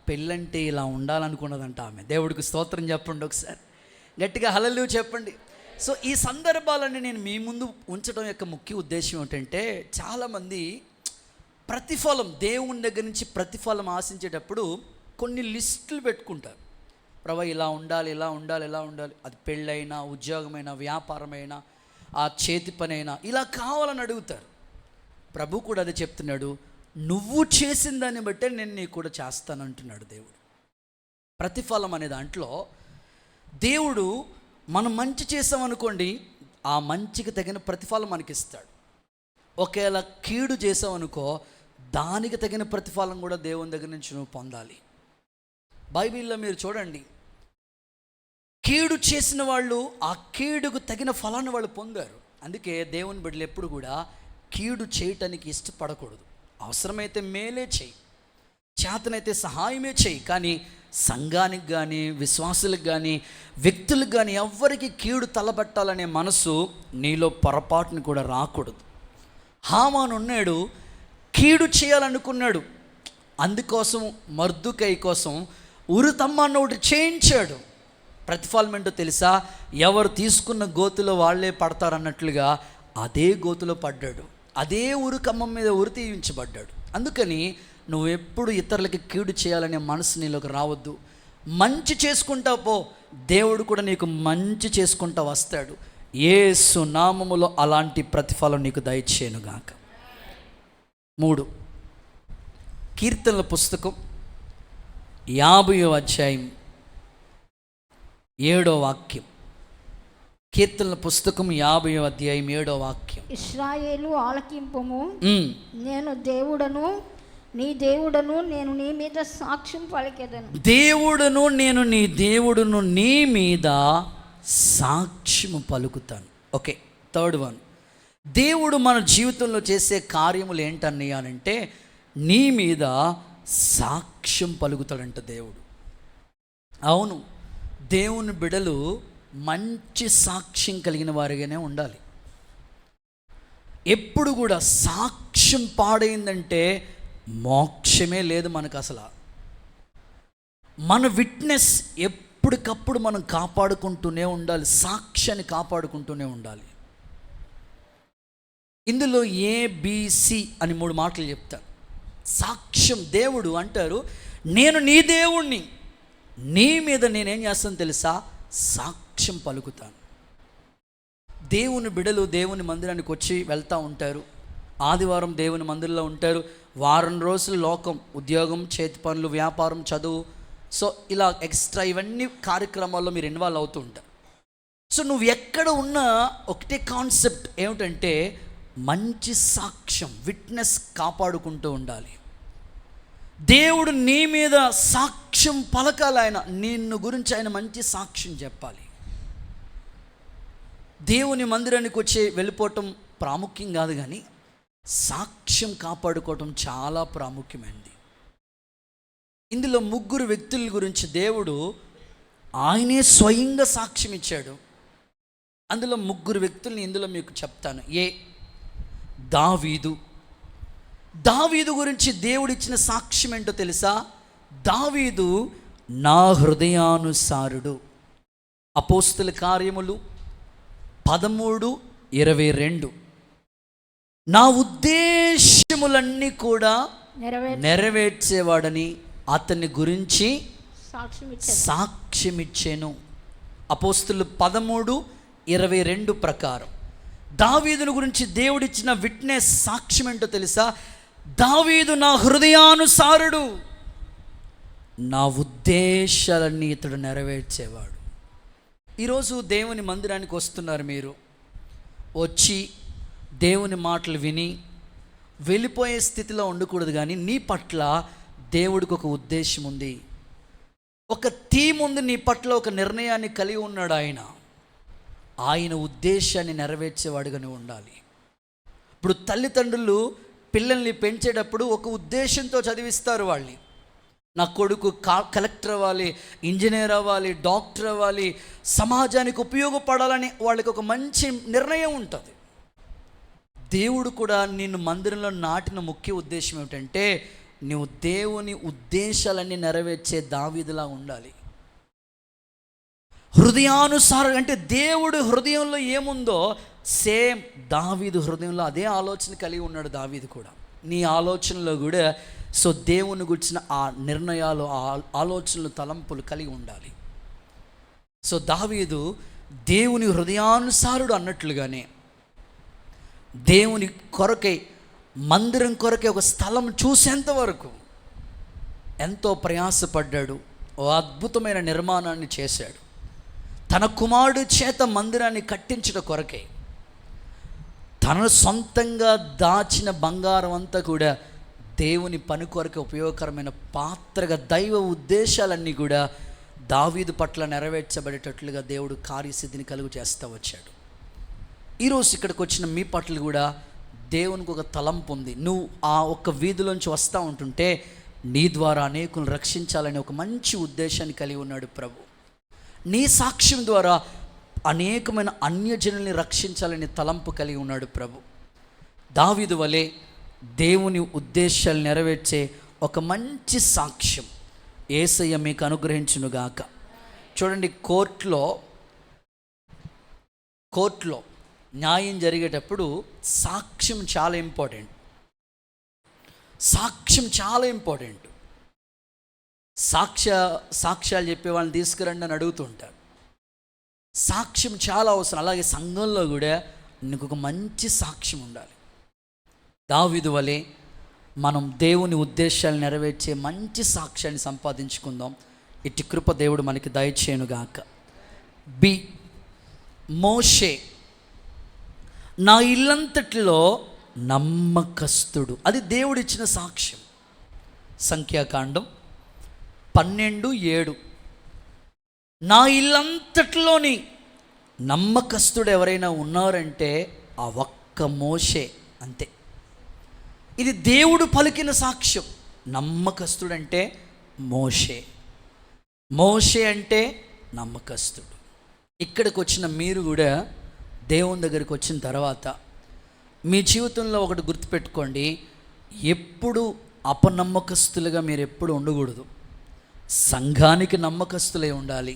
పెళ్ళంటే ఇలా ఉండాలనుకున్నదంట ఆమె. దేవుడికి స్తోత్రం చెప్పండి ఒకసారి గట్టిగా, హల్లెలూయా చెప్పండి. సో ఈ సందర్భాలన్నీ నేను మీ ముందు ఉంచడం యొక్క ముఖ్య ఉద్దేశం ఏంటంటే, చాలామంది ప్రతిఫలం, దేవుని దగ్గర నుంచి ప్రతిఫలం ఆశించేటప్పుడు కొన్ని లిస్టులు పెట్టుకుంటారు. ప్రభా ఇలా ఉండాలి, ఇలా ఉండాలి, ఇలా ఉండాలి. అది పెళ్ళైనా, ఉద్యోగమైనా, వ్యాపారమైనా, ఆ చేతి పనైనా ఇలా కావాలని అడుగుతారు. ప్రభు కూడా అదే చెప్తున్నాడు, నువ్వు చేసిన దాన్ని బట్టే నేను నీకు కూడా చేస్తానంటున్నాడు దేవుడు. ప్రతిఫలం అనే దాంట్లో దేవుడు మనం మంచి చేసామనుకోండి, ఆ మంచికి తగిన ప్రతిఫలం మనకిస్తాడు. ఒకవేళ కీడు చేసామనుకో, దానికి తగిన ప్రతిఫలం కూడా దేవుని దగ్గర నుంచి నువ్వు పొందాలి. బైబిల్లో మీరు చూడండి, కీడు చేసిన వాళ్ళు ఆ కీడుకు తగిన ఫలాన్ని వాళ్ళు పొందారు. అందుకే దేవుని బిడ్డలు ఎప్పుడు కూడా కీడు చేయటానికి ఇష్టపడకూడదు. అవసరమైతే మేలే చేయి, చేతనైతే సహాయమే చేయి. కానీ సంఘానికి కానీ, విశ్వాసులకు కానీ, వ్యక్తులకు కానీ ఎవ్వరికి కీడు తలబట్టాలనే మనసు నీలో పొరపాటును కూడా రాకూడదు. హామాను ఉన్నాడు, కీడు చేయాలనుకున్నాడు. అందుకోసం మర్దుకై కోసం ఉరితమ్మను ఒకటి చేయించాడు. ప్రతిఫలం ఏంటో తెలుసా? ఎవరు తీసుకున్న గోతులో వాళ్ళే పడతారన్నట్లుగా అదే గోతులో పడ్డాడు. అదే ఉరికమ్మం మీద ఉరి తీయించబడ్డాడు. అందుకని నువ్వు ఎప్పుడు ఇతరులకి కీడు చేయాలనే మనసు నీలోకి రావద్దు. మంచి చేసుకుంటా పో, దేవుడు కూడా నీకు మంచి చేసుకుంటా వస్తాడు. యేసు నామములో అలాంటి ప్రతిఫలం నీకు దయచేయునుగాక. 3 కీర్తనల పుస్తకం 50వ అధ్యాయం 7వ వాక్యం. కీర్తనల పుస్తకం 50వ అధ్యాయం 7వ వాక్యం.
ఇశ్రాయేలు ఆలకింపుము, నేను దేవుడను నీ దేవుడను, నేను నీ మీద సాక్ష్యం పలికెదను. దేవుడను నేను నీ దేవుడును, నీ మీద సాక్ష్యము పలుకుతాను. Okay, 3rd one. దేవుడు మన జీవితంలో చేసే కార్యములు ఏంటన్నయ్య అంటే, నీ మీద సాక్ష్యం పలుకుతాడంట దేవుడు. అవును, దేవుని బిడలు మంచి సాక్ష్యం కలిగిన వారిగానే ఉండాలి. ఎప్పుడు కూడా సాక్ష్యం పాడైందంటే మోక్షమే లేదు మనకు. అసలు మన విట్నెస్ ఎప్పటికప్పుడు మనం కాపాడుకుంటూనే ఉండాలి, సాక్ష్యాన్ని కాపాడుకుంటూనే ఉండాలి. ఇందులో ABC అని 3 మాటలు చెప్తాను. సాక్ష్యం, దేవుడు అంటారు, నేను నీ దేవుణ్ణి, నీ మీద నేనేం చేస్తాను తెలుసా? సాక్ష్యం పలుకుతాను. దేవుని బిడలు దేవుని మందిరానికి వచ్చి వెళ్తూ ఉంటారు. ఆదివారం దేవుని మందిరంలో ఉంటారు. వారం రోజులు లోకం, ఉద్యోగం, చేతి పనులు, వ్యాపారం, చదువు, సో ఇలా ఎక్స్ట్రా ఇవన్నీ కార్యక్రమాల్లో మీరు ఇన్వాల్వ్ అవుతూ ఉంటారు. సో నువ్వు ఎక్కడ ఉన్నా ఒకటే కాన్సెప్ట్ ఏమిటంటే, మంచి సాక్ష్యం, విట్నెస్ కాపాడుకుంటూ ఉండాలి. దేవుడు నీ మీద సాక్ష్యం పలకాలి. ఆయన నిన్ను గురించి ఆయన మంచి సాక్ష్యం చెప్పాలి. దేవుని మందిరానికి వచ్చి వెళ్ళిపోవటం ప్రాముఖ్యం కాదు, కానీ సాక్ష్యం కాపాడుకోవటం చాలా ప్రాముఖ్యమైనది. ఇందులో 3 వ్యక్తుల గురించి దేవుడు ఆయనే స్వయంగా సాక్ష్యం ఇచ్చాడు. అందులో 3 వ్యక్తుల్ని ఇందులో మీకు చెప్తాను. దావీదు గురించి దేవుడు ఇచ్చిన సాక్ష్యం ఏంటో తెలుసా? దావీదు నా హృదయానుసారుడు. అపోస్తుల కార్యములు 13:22. నా ఉద్దేశములన్నీ కూడా నెరవేర్చేవాడని అతని గురించి సాక్ష్యమిచ్చాను. అపోస్తులు 13:22 ప్రకారం దావీదుని గురించి దేవుడిచ్చిన విట్నెస్ సాక్ష్యం ఏంటో తెలుసా? దావీదు నా హృదయానుసారుడు, నా ఉద్దేశాలన్నీ ఇతడు నెరవేర్చేవాడు. ఈరోజు దేవుని మందిరానికి వస్తున్నారు. మీరు వచ్చి దేవుని మాటలు విని వెళ్ళిపోయే స్థితిలో ఉండకూడదు. కానీ నీ పట్ల దేవుడికి ఒక ఉద్దేశం ఉంది, ఒక థీమ్ ఉంది. నీ పట్ల ఒక నిర్ణయాన్ని కలిగి ఉన్నాడు ఆయన ఉద్దేశాన్ని నెరవేర్చేవాడుగానే ఉండాలి.
ఇప్పుడు తల్లిదండ్రులు పిల్లల్ని పెంచేటప్పుడు ఒక ఉద్దేశంతో చదివిస్తారు వాళ్ళని. నా కొడుకు కలెక్టర్ అవ్వాలి, ఇంజనీర్ అవ్వాలి, డాక్టర్ అవ్వాలి, సమాజానికి ఉపయోగపడాలని వాళ్ళకి ఒక మంచి నిర్ణయం ఉంటుంది. దేవుడు కూడా నిన్ను మందిరంలో నాటిన ముఖ్య ఉద్దేశం ఏమిటంటే నువ్వు దేవుని ఉద్దేశాలన్నీ నెరవేర్చే దావీదులా ఉండాలి. హృదయానుసారం అంటే దేవుడు హృదయంలో ఏముందో సేమ్ దావీదు హృదయంలో అదే ఆలోచన కలిగి ఉన్నాడు. దావీదు కూడా నీ ఆలోచనలో కూడా దేవుని గురించిన ఆ నిర్ణయాలు, ఆ ఆలోచనలు, తలంపులు కలిగి ఉండాలి. దావీదు దేవుని హృదయానుసారుడు అన్నట్లుగానే దేవుని కొరకై, మందిరం కొరకై ఒక స్థలం చూసేంత వరకు ఎంతో ప్రయాసపడ్డాడు. ఓ అద్భుతమైన నిర్మాణాన్ని చేశాడు. తన కుమారుడు చేత మందిరాన్ని కట్టించడం కొరకై తన సొంతంగా దాచిన బంగారం అంతా కూడా దేవుని పని కొరకు ఉపయోగకరమైన పాత్రగా దైవ ఉద్దేశాలన్నీ కూడా దావీదు పట్ల నెరవేర్చబడేటట్లుగా దేవుడు కార్యసిద్ధిని కలుగు చేస్తూ వచ్చాడు. ఈరోజు ఇక్కడికి వచ్చిన మీ పట్ల కూడా దేవునికి ఒక తలంపు ఉంది. నువ్వు ఆ ఒక్క వీధిలోంచి వస్తూ ఉంటుంటే నీ ద్వారా అనేకులను రక్షించాలని ఒక మంచి ఉద్దేశాన్ని కలిగి ఉన్నాడు ప్రభు. నీ సాక్ష్యం ద్వారా అనేకమైన అన్యజనుల్ని రక్షించాలని తలంపు కలిగి ఉన్నాడు ప్రభు. దావీదు వలె దేవుని ఉద్దేశాలు నెరవేర్చే ఒక మంచి సాక్ష్యం యేసయ్య మీకు అనుగ్రహించునుగాక. చూడండి, కోర్టులో న్యాయం జరిగేటప్పుడు సాక్ష్యం చాలా ఇంపార్టెంట్. సాక్ష్యాలు చెప్పే వాళ్ళని తీసుకురండి అని అడుగుతుంటారు. సాక్ష్యం చాలా అవసరం. అలాగే సంఘంలో కూడా నీకు ఒక మంచి సాక్ష్యం ఉండాలి. దావీదు వలె మనం దేవుని ఉద్దేశాలు నెరవేర్చే మంచి సాక్ష్యాన్ని సంపాదించుకుందాం. ఇట్టి కృప దేవుడు మనకి దయచేయునుగాక. మోషే నా ఇల్లంతటిలో నమ్మకస్తుడు. అది దేవుడిచ్చిన సాక్ష్యం. సంఖ్యాకాండం 12:7 నా ఇల్లంతటిలోని నమ్మకస్తుడు ఎవరైనా ఉన్నారంటే ఆ ఒక్క మోషే అంతే. ఇది దేవుడు పలికిన సాక్ష్యం. నమ్మకస్తుడంటే మోషే అంటే నమ్మకస్తుడు. ఇక్కడికి వచ్చిన మీరు కూడా దేవుని దగ్గరికి వచ్చిన తర్వాత మీ జీవితంలో ఒకటి గుర్తుపెట్టుకోండి, ఎప్పుడు అపనమ్మకస్తులుగా మీరు ఎప్పుడు ఉండకూడదు. సంఘానికి నమ్మకస్తులై ఉండాలి,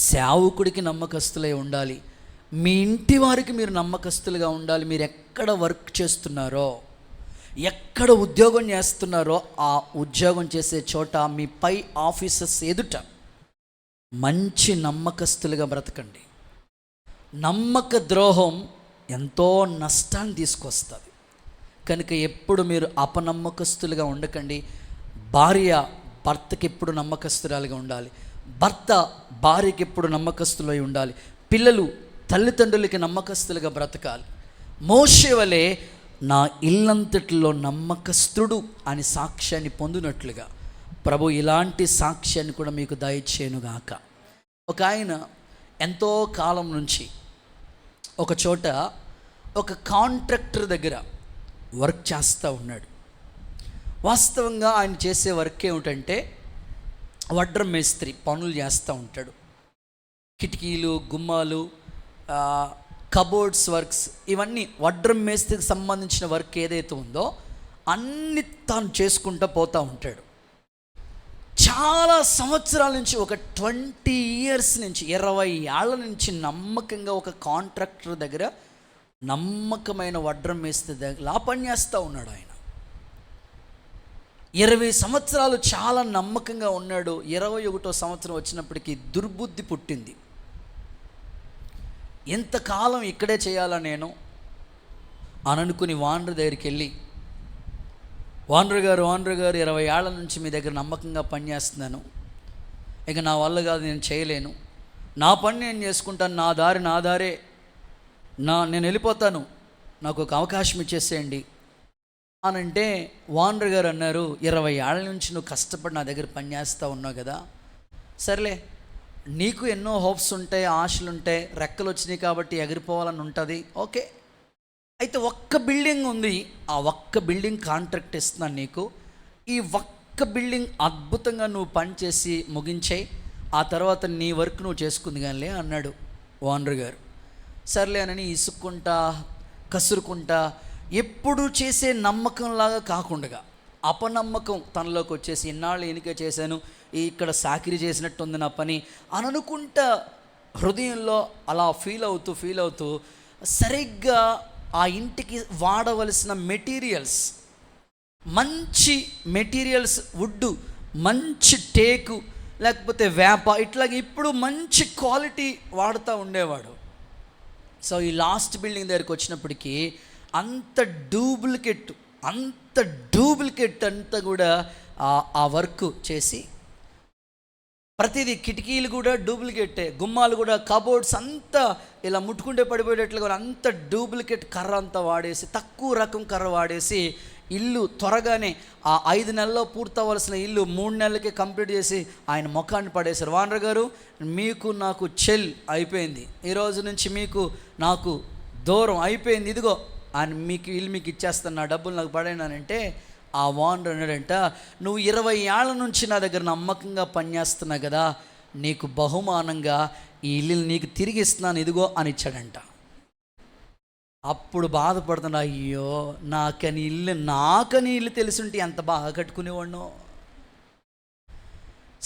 సేవకుడికి నమ్మకస్తులై ఉండాలి, మీ ఇంటి వారికి మీరు నమ్మకస్తులుగా ఉండాలి. మీరు ఎక్కడ వర్క్ చేస్తున్నారో, ఎక్కడ ఉద్యోగం చేస్తున్నారో ఆ ఉద్యోగం చేసే చోట మీ పై ఆఫీసర్స్ ఎదుట మంచి నమ్మకస్తులుగా బ్రతకండి. నమ్మక ద్రోహం ఎంతో నష్టాన్ని తీసుకొస్తుంది. కనుక ఎప్పుడు మీరు అపనమ్మకస్తులుగా ఉండకండి. భార్య భర్తకి ఎప్పుడు నమ్మకస్తురాలుగా ఉండాలి, భర్త భార్యకి ఎప్పుడు నమ్మకస్తులై ఉండాలి, పిల్లలు తల్లిదండ్రులకి నమ్మకస్తులుగా బ్రతకాలి. మోషే వలె నా ఇల్లంతటిలో నమ్మకస్తుడు అని సాక్ష్యాన్ని పొందినట్లుగా ప్రభు ఇలాంటి సాక్ష్యాన్ని కూడా మీకు దయచేయునుగాక. ఒక ఆయన ఎంతో కాలం నుంచి ఒక చోట ఒక కాంట్రాక్టర్ దగ్గర వర్క్ చేస్తూ ఉన్నాడు. వాస్తవంగా ఆయన చేసే వర్క్ ఏమిటంటే వడ్రం మేస్త్రి పనులు చేస్తూ ఉంటాడు. కిటికీలు, గుమ్మాలు, కబోర్డ్స్ వర్క్స్, ఇవన్నీ వడ్రం మేస్త్రికి సంబంధించిన వర్క్ ఏదైతే ఉందో అన్ని తాను చేసుకుంటూ పోతూ ఉంటాడు. చాలా సంవత్సరాల నుంచి, ఒక 20 years నుంచి, 20 ఏళ్ళ నుంచి నమ్మకంగా ఒక కాంట్రాక్టర్ దగ్గర, నమ్మకమైన వడ్రం మేస్త్రి దగ్గర పని చేస్తూ ఉన్నాడు. ఆయన 20 సంవత్సరాలు చాలా నమ్మకంగా ఉన్నాడు. 21వ సంవత్సరం వచ్చినప్పటికీ దుర్బుద్ధి పుట్టింది. ఎంతకాలం ఇక్కడే చేయాలా నేను అని అనుకుని ఓనర్ దగ్గరికి వెళ్ళి, ఓనర్ గారు 20 ఏళ్ల నుంచి మీ దగ్గర నమ్మకంగా పనిచేస్తున్నాను, ఇక నా వల్ల కాదు, నేను చేయలేను, నా పని నేను చేసుకుంటాను, నా దారే, నేను వెళ్ళిపోతాను, నాకు ఒక అవకాశం ఇచ్చేసేయండి అని అంటే, ఓనర్ గారు అన్నారు, 20 ఏళ్ల నుంచి నువ్వు కష్టపడి నా దగ్గర పనిచేస్తూ ఉన్నావు కదా, సర్లే నీకు ఎన్నో హోప్స్ ఉంటాయి, ఆశలు ఉంటాయి, రెక్కలు వచ్చినాయి కాబట్టి ఎగిరిపోవాలని ఉంటుంది, ఓకే,
అయితే ఒక్క బిల్డింగ్ ఉంది, ఆ ఒక్క బిల్డింగ్ కాంట్రాక్ట్ ఇస్తున్నాను నీకు, ఈ ఒక్క బిల్డింగ్ అద్భుతంగా నువ్వు పనిచేసి ముగించేయి, ఆ తర్వాత నీ వర్క్ నువ్వు చేసుకుంది కానీ అన్నాడు ఓనర్ గారు. సర్లే అని ఇసుక్కుంటా కసురుకుంటా ఎప్పుడు చేసే నమ్మకంలాగా కాకుండా అపనమ్మకం తనలోకి వచ్చేసి, ఇన్నాళ్ళు ఎన్నిక చేశాను, ఇక్కడ సాకిరీ చేసినట్టుంది నా పని అని అనుకుంటా హృదయంలో అలా ఫీల్ అవుతూ సరిగ్గా ఆ ఇంటికి వాడవలసిన మెటీరియల్స్, మంచి మెటీరియల్స్, వుడ్డు, మంచి టేకు లేకపోతే వేప, ఇట్లాగే ఇప్పుడు మంచి క్వాలిటీ వాడుతూ ఉండేవాడు. సో ఈ లాస్ట్ బిల్డింగ్ దగ్గరికి వచ్చినప్పటికీ అంత డూప్లికేట్ అంతా కూడా ఆ వర్క్ చేసి, ప్రతిదీ కిటికీలు కూడా డూప్లికేటే, గుమ్మాలు కూడా, కబోర్డ్స్ అంతా ఇలా ముట్టుకుంటే పడిపోయేటట్లుగా అంత డూప్లికేట్ కర్ర అంతా వాడేసి, తక్కువ రకం కర్ర వాడేసి ఇల్లు త్వరగానే ఆ 5 నెలల్లో పూర్తవలసిన ఇల్లు 3 నెలలకే కంప్లీట్ చేసి ఆయన ముఖాన్ని పడేశారు. వానర్ గారు, మీకు నాకు చెల్ అయిపోయింది, ఈరోజు నుంచి మీకు నాకు దూరం అయిపోయింది, ఇదిగో ఆయన మీకు ఇల్లు మీకు ఇచ్చేస్తాను, నా డబ్బులు నాకు పడేనానంటే ఆ ఓనర్ అన్నాడంట, నువ్వు 20 ఏళ్ల నుంచి నా దగ్గర నమ్మకంగా పనిచేస్తున్నా కదా, నీకు బహుమానంగా ఈ ఇల్లు నీకు తిరిగి ఇస్తున్నాను, ఇదిగో అని ఇచ్చాడంట. అప్పుడు బాధపడుతున్నా, అయ్యో నాకని ఇల్లు తెలుసుంటే ఎంత బాగా కట్టుకునేవాడినో.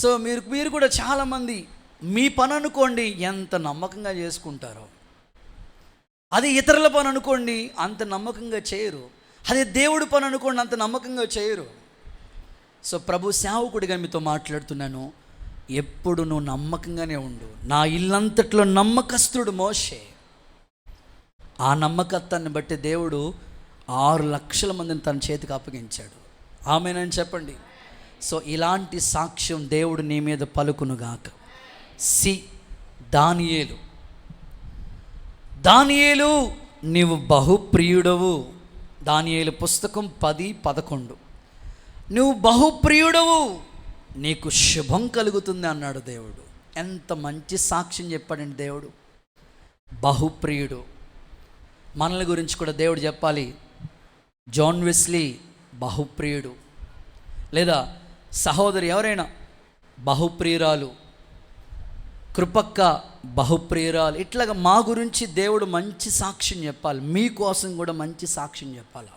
సో మీరు కూడా చాలామంది మీ పని అనుకోండి ఎంత నమ్మకంగా చేసుకుంటారో, అది ఇతరుల పని అనుకోండి అంత నమ్మకంగా చేయరు, అదే దేవుడి పని అనుకోండి అంత నమ్మకంగా చేయరు. సో ప్రభు సేవకుడిగా మీతో మాట్లాడుతున్నాను, ఎప్పుడు నువ్వు నమ్మకంగానే ఉండు. నా ఇల్లంతట్లో నమ్మకస్తుడు మోషే. ఆ నమ్మకత్వాన్ని బట్టి దేవుడు 6 లక్షల మందిని తన చేతికి అప్పగించాడు. ఆమేనని చెప్పండి. సో ఇలాంటి సాక్ష్యం దేవుడు నీ మీద పలుకునుగాక. దానియేలు నీవు బహుప్రియుడవు. దానియేలు పుస్తకం 10:11. నువ్వు బహుప్రియుడవు, నీకు శుభం కలుగుతుంది అన్నాడు దేవుడు. ఎంత మంచి సాక్ష్యం చెప్పాడండి దేవుడు. బహుప్రియుడు. మనల గురించి కూడా దేవుడు చెప్పాలి. జాన్ వెస్లీ బహుప్రియుడు, లేదా సహోదరి ఎవరైనా బహుప్రియురాలు, కృపక్క బహుప్రియురాలు, ఇట్లాగా మా గురించి దేవుడు మంచి సాక్ష్యం చెప్పాలి, మీకోసం కూడా మంచి సాక్ష్యం చెప్పాలి.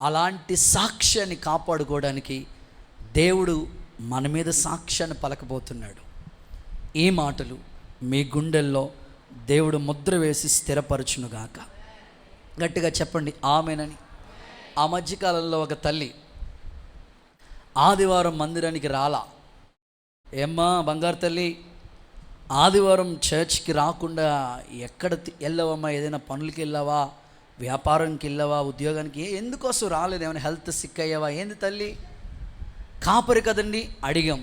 అలాంటి సాక్ష్యాన్ని కాపాడుకోవడానికి దేవుడు మన మీద సాక్ష్యాన్ని పలకబోతున్నాడు. ఈ మాటలు మీ గుండెల్లో దేవుడు ముద్ర వేసి స్థిరపరచునుగాక. గట్టిగా చెప్పండి ఆమేనని. ఆ మధ్యకాలంలో ఒక తల్లి ఆదివారం మందిరానికి రాలా. ఏమ్మా బంగారు తల్లి, ఆదివారం చర్చ్కి రాకుండా ఎక్కడ వెళ్ళావమ్మా? ఏదైనా పనులకి వెళ్ళావా, వ్యాపారంకి వెళ్ళావా, ఉద్యోగానికి? ఎందుకోసం రాలేదు? ఏమైనా హెల్త్ సిక్ అయ్యావా? ఏంది తల్లి? కాపరి కదండి. అడిగాం,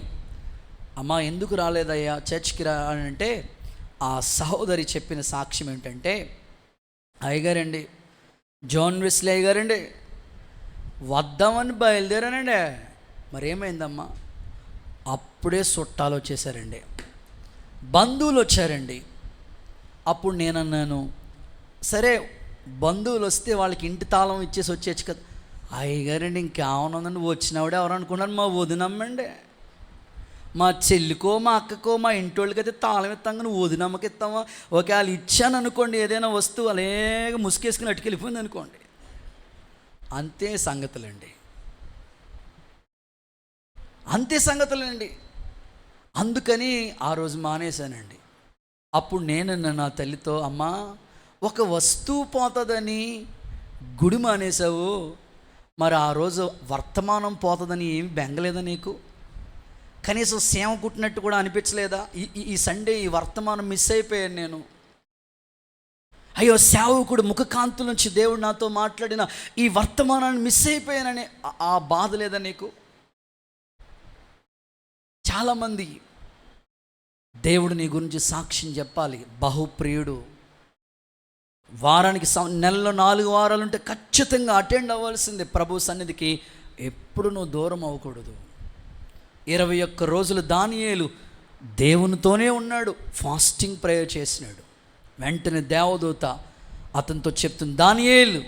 అమ్మా ఎందుకు రాలేదయ్యా చర్చ్కి రా అని అంటే, ఆ సహోదరి చెప్పిన సాక్ష్యం ఏంటంటే, అయ్యగారండి, జాన్ వెస్లీ అయ్యగారండి, వద్దామని బయలుదేరానండి, మరేమైందమ్మా? అప్పుడే చుట్టాలు వచ్చేసారండి, బంధువులు వచ్చారండి. అప్పుడు నేనన్నాను, సరే బంధువులు వస్తే వాళ్ళకి ఇంటి తాళం ఇచ్చేసి వచ్చేచ్చు కదా. అయ్యగారండి ఇంకేమనుందండి, వచ్చినవాడే ఎవరు అనుకున్నాను, మా వదినమ్మండి, మా చెల్లికో మా అక్కకో మా ఇంటోళ్ళకి అయితే తాళం ఇస్తాం, నువ్వు వదినమ్మకి ఇస్తావా? ఒకవేళ ఇచ్చాను అనుకోండి, ఏదైనా వస్తువు అలాగే ముసుకేసుకుని అట్టుకెళ్ళిపోయింది అనుకోండి, అంతే సంగతులండి, అంతే సంగతులండి. అందుకని ఆ రోజు మానేశానండి. అప్పుడు నేను నా తల్లితో, అమ్మా ఒక వస్తువు పోతుందని గుడి మానేశావు, మరి ఆ రోజు వర్తమానం పోతుందని ఏమి బెంగలేదా నీకు? కనీసం సేవ కుట్టినట్టు కూడా అనిపించలేదా? ఈ సండే ఈ వర్తమానం మిస్ అయిపోయాను నేను. అయ్యో సేవకుడు ముఖకాంతుల నుంచి దేవుడు నాతో మాట్లాడిన ఈ వర్తమానాన్ని మిస్ అయిపోయానని ఆ బాధ లేదా నీకు? చాలామంది దేవుడు నీ గురించి సాక్ష్యం చెప్పాలి. బహుప్రియుడు. వారానికి నెలలో 4 వారాలు ఉంటే ఖచ్చితంగా అటెండ్ అవ్వాల్సిందే ప్రభు సన్నిధికి. ఎప్పుడు నువ్వు దూరం అవ్వకూడదు. 21 రోజులు దానియేలు దేవునితోనే ఉన్నాడు, ఫాస్టింగ్ ప్రేయర్ చేసినాడు. వెంటనే దేవదూత
అతనితో చెప్తుంది, దానియేలు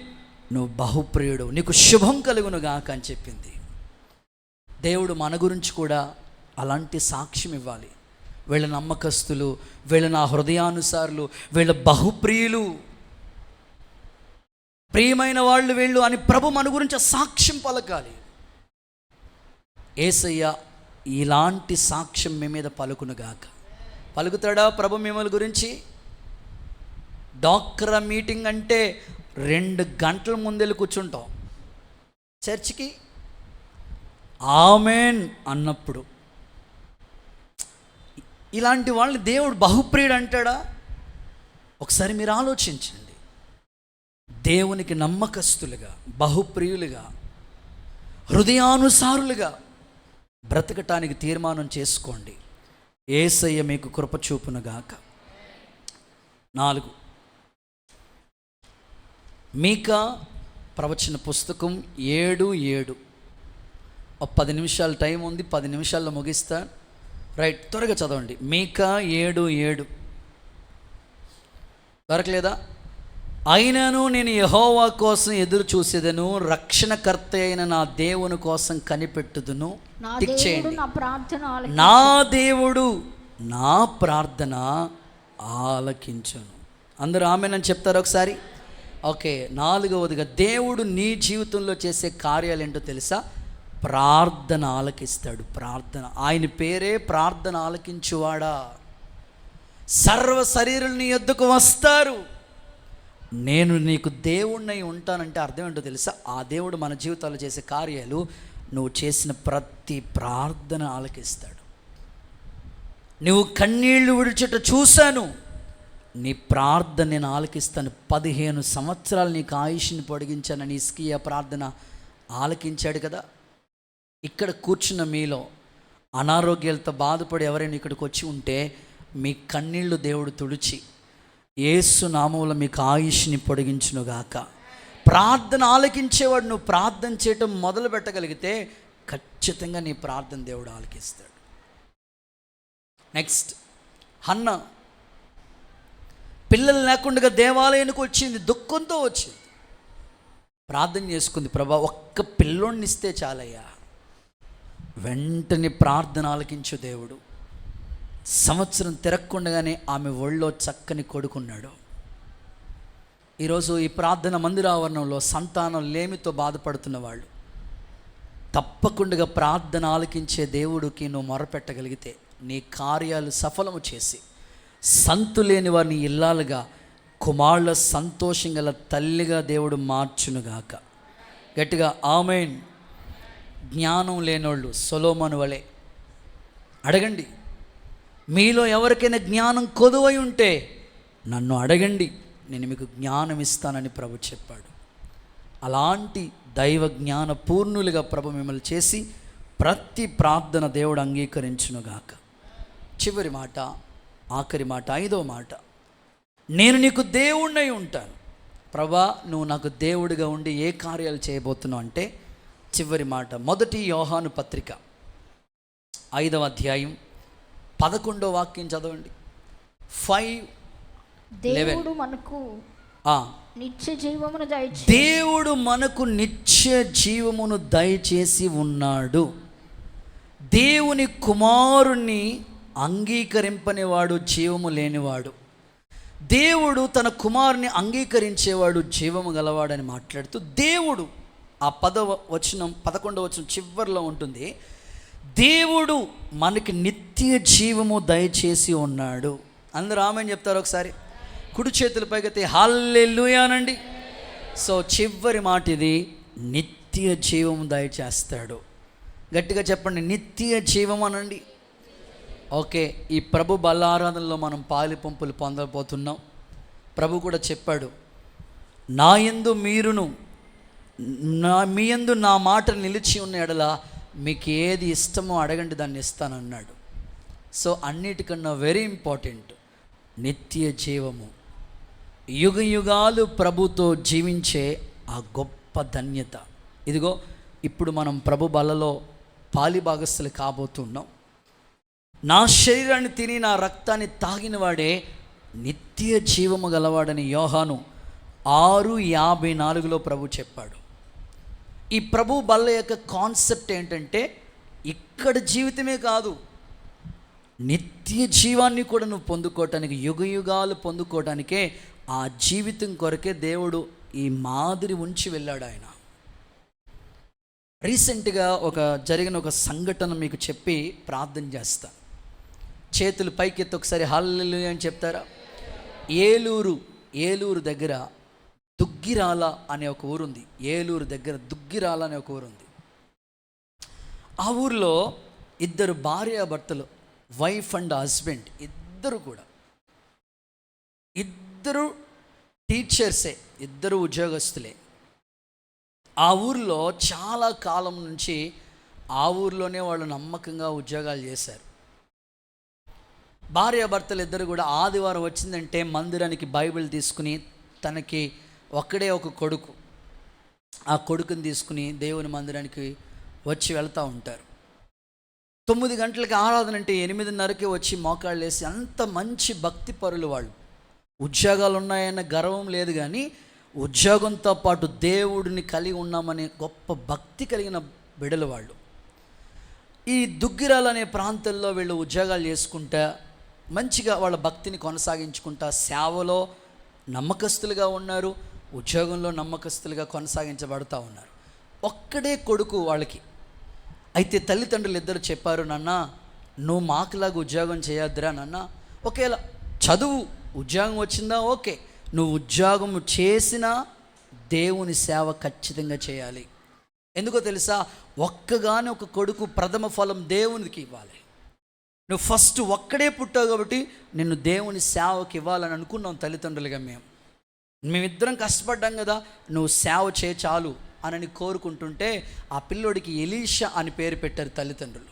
నువ్వు బహుప్రియుడు, నీకు శుభం కలుగును గాక అని చెప్పింది. దేవుడు మన గురించి కూడా అలాంటి సాక్ష్యం ఇవ్వాలి. వీళ్ళ నమ్మకస్తులు, వీళ్ళ నా హృదయానుసారులు, వీళ్ళ బహుప్రియులు, ప్రియమైన వాళ్ళు వీళ్ళు అని ప్రభు మన గురించి సాక్ష్యం పలకాలి. యేసయ్య ఇలాంటి సాక్ష్యం మీ మీద పలుకునుగాక. పలుకుతాడా ప్రభు మిమ్మల్ని గురించి? డాక్రా మీటింగ్ అంటే 2 గంటల ముందెళ్ళి కూర్చుంటాం చర్చికి, ఆమెన్ అన్నప్పుడు. ఇలాంటి వాళ్ళని దేవుడు బహుప్రియుడు అంటాడా? ఒకసారి మీరు ఆలోచించండి. దేవునికి నమ్మకస్తులుగా, బహుప్రియులుగా, హృదయానుసారులుగా బ్రతకటానికి తీర్మానం చేసుకోండి. యేసయ్య మీకు కృప చూపునుగాక. 4, మీకా ప్రవచన పుస్తకం 7:7. 10 నిమిషాలు టైం ఉంది, 10 నిమిషాల్లో ముగిస్తా. రైట్, త్వరగా చదవండి. మీకా 7:7. దొరకలేదా? అయినను నేను యెహోవా కోసం ఎదురు చూసేదను, రక్షణకర్త అయిన నా దేవుని కోసం కనిపెట్టుదును. టిక్ చేయండి. నా దేవుడు నా ప్రార్థన ఆలకించును. అందరూ ఆమేన్ అని చెప్తారు ఒకసారి. ఓకే, 4వదిగా దేవుడు నీ జీవితంలో చేసే కార్యాలు ఏంటో తెలుసా? ప్రార్థన ఆలకిస్తాడు. ప్రార్థన, ఆయన పేరే ప్రార్థన ఆలకించువాడా. సర్వ శరీరులు నీ యొద్దకు వస్తారు, నేను నీకు దేవుణ్ణి ఉంటానంటే అర్థం ఏంటో తెలుసా? ఆ దేవుడు మన జీవితాల్లో చేసే కార్యాలు, నువ్వు చేసిన ప్రతి ప్రార్థన ఆలకిస్తాడు. నువ్వు కన్నీళ్లు విడిచేట చూశాను, నీ ప్రార్థన నేను ఆలకిస్తాను. 15 సంవత్సరాలు నీకు ఆయుష్ని పొడిగించానని హిజ్కియా ప్రార్థన ఆలకించాడు కదా. ఇక్కడ కూర్చున్న మీలో అనారోగ్యాలతో బాధపడి ఎవరైనా ఇక్కడికి వచ్చి ఉంటే, మీ కన్నీళ్లు దేవుడు తుడిచి యేసు నామములో మీకు ఆయుష్ని పొడిగించునుగాక. ప్రార్థన ఆలకించేవాడు. నువ్వు ప్రార్థన చేయటం మొదలు పెట్టగలిగితే ఖచ్చితంగా నీ ప్రార్థన దేవుడు ఆలకిస్తాడు. నెక్స్ట్, హన్నా పిల్లలు లేకుండా దేవాలయానికి వచ్చింది, దుఃఖంతో వచ్చింది. ప్రార్థన చేసుకుంది, ప్రభా ఒక్క పిల్లోడిని ఇస్తే చాలయ్యా. వెంటనే ప్రార్థన ఆలకించు దేవుడు. సంవత్సరం తిరగకుండగానే ఆమె ఒళ్ళో చక్కని కొడుకున్నాడు. ఈరోజు ఈ ప్రార్థన మందిర ఆవరణంలో సంతానం లేమితో బాధపడుతున్న వాళ్ళు, తప్పకుండా ప్రార్థన ఆలకించే దేవుడికి నువ్వు మొరపెట్టగలిగితే నీ కార్యాలు సఫలము చేసి సంతులేని వారిని ఇల్లాలుగా, కుమారుల సంతోషం గల తల్లిగా దేవుడు మార్చునుగాక. గట్టిగా ఆమేన్. జ్ఞానం లేనోళ్ళు సొలొమోను వలె అడగండి. మీలో ఎవరికైనా జ్ఞానం కొదువై ఉంటే నన్ను అడగండి, నేను మీకు జ్ఞానం ఇస్తానని ప్రభు చెప్పాడు. అలాంటి దైవ జ్ఞాన పూర్ణులుగా ప్రభు మిమ్మల్ని చేసి ప్రతి ప్రార్థన దేవుడు అంగీకరించునుగాక. చివరి మాట, ఆఖరి మాట, 5వ మాట, నేను నీకు దేవుణ్ణి ఉంటాను. ప్రభా నువ్వు నాకు దేవుడిగా ఉండి ఏ కార్యాలు చేయబోతున్నావు అంటే, చివరి మాట, 1 యోహాను పత్రిక 5వ అధ్యాయం 11వ వాక్యం చదవండి. 5:11.
దేవుడు మనకు నిత్య జీవమును
దయచేసి ఉన్నాడు. దేవుని కుమారుణ్ణి అంగీకరింపని వాడు జీవము లేనివాడు. దేవుడు తన కుమారుని అంగీకరించేవాడు జీవము గలవాడని మాట్లాడుతూ, దేవుడు ఆ 11వ వచనం చివరిలో ఉంటుంది, దేవుడు మనకి నిత్య జీవము దయచేసి ఉన్నాడు. అందరూ ఆమేన్ చెప్తారు ఒకసారి. కుడి చేతుల పైకైతే హల్లెలూయా అనండి. సో చివరి మాట ఇది, నిత్య జీవము దయచేస్తాడు. గట్టిగా చెప్పండి, నిత్య జీవం అనండి. ఓకే, ఈ ప్రభు బలారాధనలో మనం పాలి పంపులు పొందబోతున్నాం. ప్రభు కూడా చెప్పాడు, నా యందు మీరును మీ యందు నా మాట నిలిచి ఉన్న ఎడల మీకు ఏది ఇష్టమో అడగండి, దాన్ని ఇస్తానన్నాడు. సో అన్నిటికన్నా వెరీ ఇంపార్టెంట్ నిత్య జీవము, యుగ యుగాలు ప్రభుతో జీవించే ఆ గొప్ప ధన్యత. ఇదిగో ఇప్పుడు మనం ప్రభు బలలో పాలిభాగస్తులు కాబోతున్నాం. నా శరీరాన్ని తిని నా రక్తాన్ని తాగిన వాడే నిత్య జీవము గలవాడని యోహాను
6:54 ప్రభు చెప్పాడు. ఈ ప్రభు బల్ల యొక్క కాన్సెప్ట్ ఏంటంటే, ఇక్కడ జీవితమే కాదు, నిత్య జీవాన్ని కూడా నువ్వు పొందుకోవటానికి, యుగాలు పొందుకోవటానికే, ఆ జీవితం కొరకే దేవుడు ఈ మాదిరి ఉంచి వెళ్ళాడు ఆయన. రీసెంట్గా జరిగిన ఒక సంఘటన మీకు చెప్పి ప్రార్థన చేస్తా. చేతులు పైకెత్తి ఒకసారి హల్లెలూయా అని చెప్తారా? ఏలూరు దగ్గర దుగ్గిరాల అనే ఒక ఊరుంది. ఏలూరు దగ్గర దుగ్గిరాల అనే ఒక ఊరుంది. ఆ ఊరిలో 2 భార్యాభర్తలు, వైఫ్ అండ్ హస్బెండ్, ఇద్దరు టీచర్సే, 2 ఉద్యోగస్తులే. ఆ ఊరిలో చాలా కాలం నుంచి ఆ ఊరిలోనే వాళ్ళు నమ్మకంగా ఉద్యోగాలు చేశారు. భార్యాభర్తలు 2 కూడా ఆదివారం వచ్చిందంటే మందిరానికి బైబిల్ తీసుకుని, తనకి ఒక్కడే ఒక కొడుకు, ఆ కొడుకుని తీసుకుని దేవుని మందిరానికి వచ్చి వెళ్తూ ఉంటారు. 9 గంటలకి ఆరాధన అంటే 8:30కే వచ్చి మోకాళ్ళు వేసి, అంత మంచి భక్తి పరులు వాళ్ళు. ఉద్యోగాలు ఉన్నాయన్న గర్వం లేదు, కానీ ఉద్యోగంతో పాటు దేవుడిని కలిగి ఉన్నామనే గొప్ప భక్తి కలిగిన బిడలు వాళ్ళు. ఈ దుగ్గిరాల అనే ప్రాంతంలో వీళ్ళు ఉద్యోగాలు చేసుకుంటా మంచిగా వాళ్ళ భక్తిని కొనసాగించుకుంటా సేవలో నమ్మకస్తులుగా ఉన్నారు, ఉద్యోగంలో నమ్మకస్తులుగా కొనసాగించబడుతూ ఉన్నారు. ఒక్కడే కొడుకు వాళ్ళకి. అయితే తల్లిదండ్రులు 2 చెప్పారు, నాన్న నువ్వు మాకులాగా ఉద్యోగం చేయొద్దురా నాన్న, ఒకేలా చదువు, ఉద్యోగం వచ్చిందా ఓకే, నువ్వు ఉద్యోగం చేసినా దేవుని సేవ ఖచ్చితంగా చేయాలి. ఎందుకో తెలుసా? ఒక్కగానే ఒక కొడుకు ప్రథమ ఫలం దేవునికి ఇవ్వాలి. నువ్వు ఫస్ట్ ఒక్కడే పుట్టావు కాబట్టి నిన్ను దేవుని సేవకి ఇవ్వాలని అనుకున్నాం తల్లిదండ్రులుగా. మేమిద్దరం కష్టపడ్డాం కదా, నువ్వు సేవ చేయ చాలు అని కోరుకుంటుంటే ఆ పిల్లోడికి ఎలీషా అని పేరు పెట్టారు తల్లిదండ్రులు.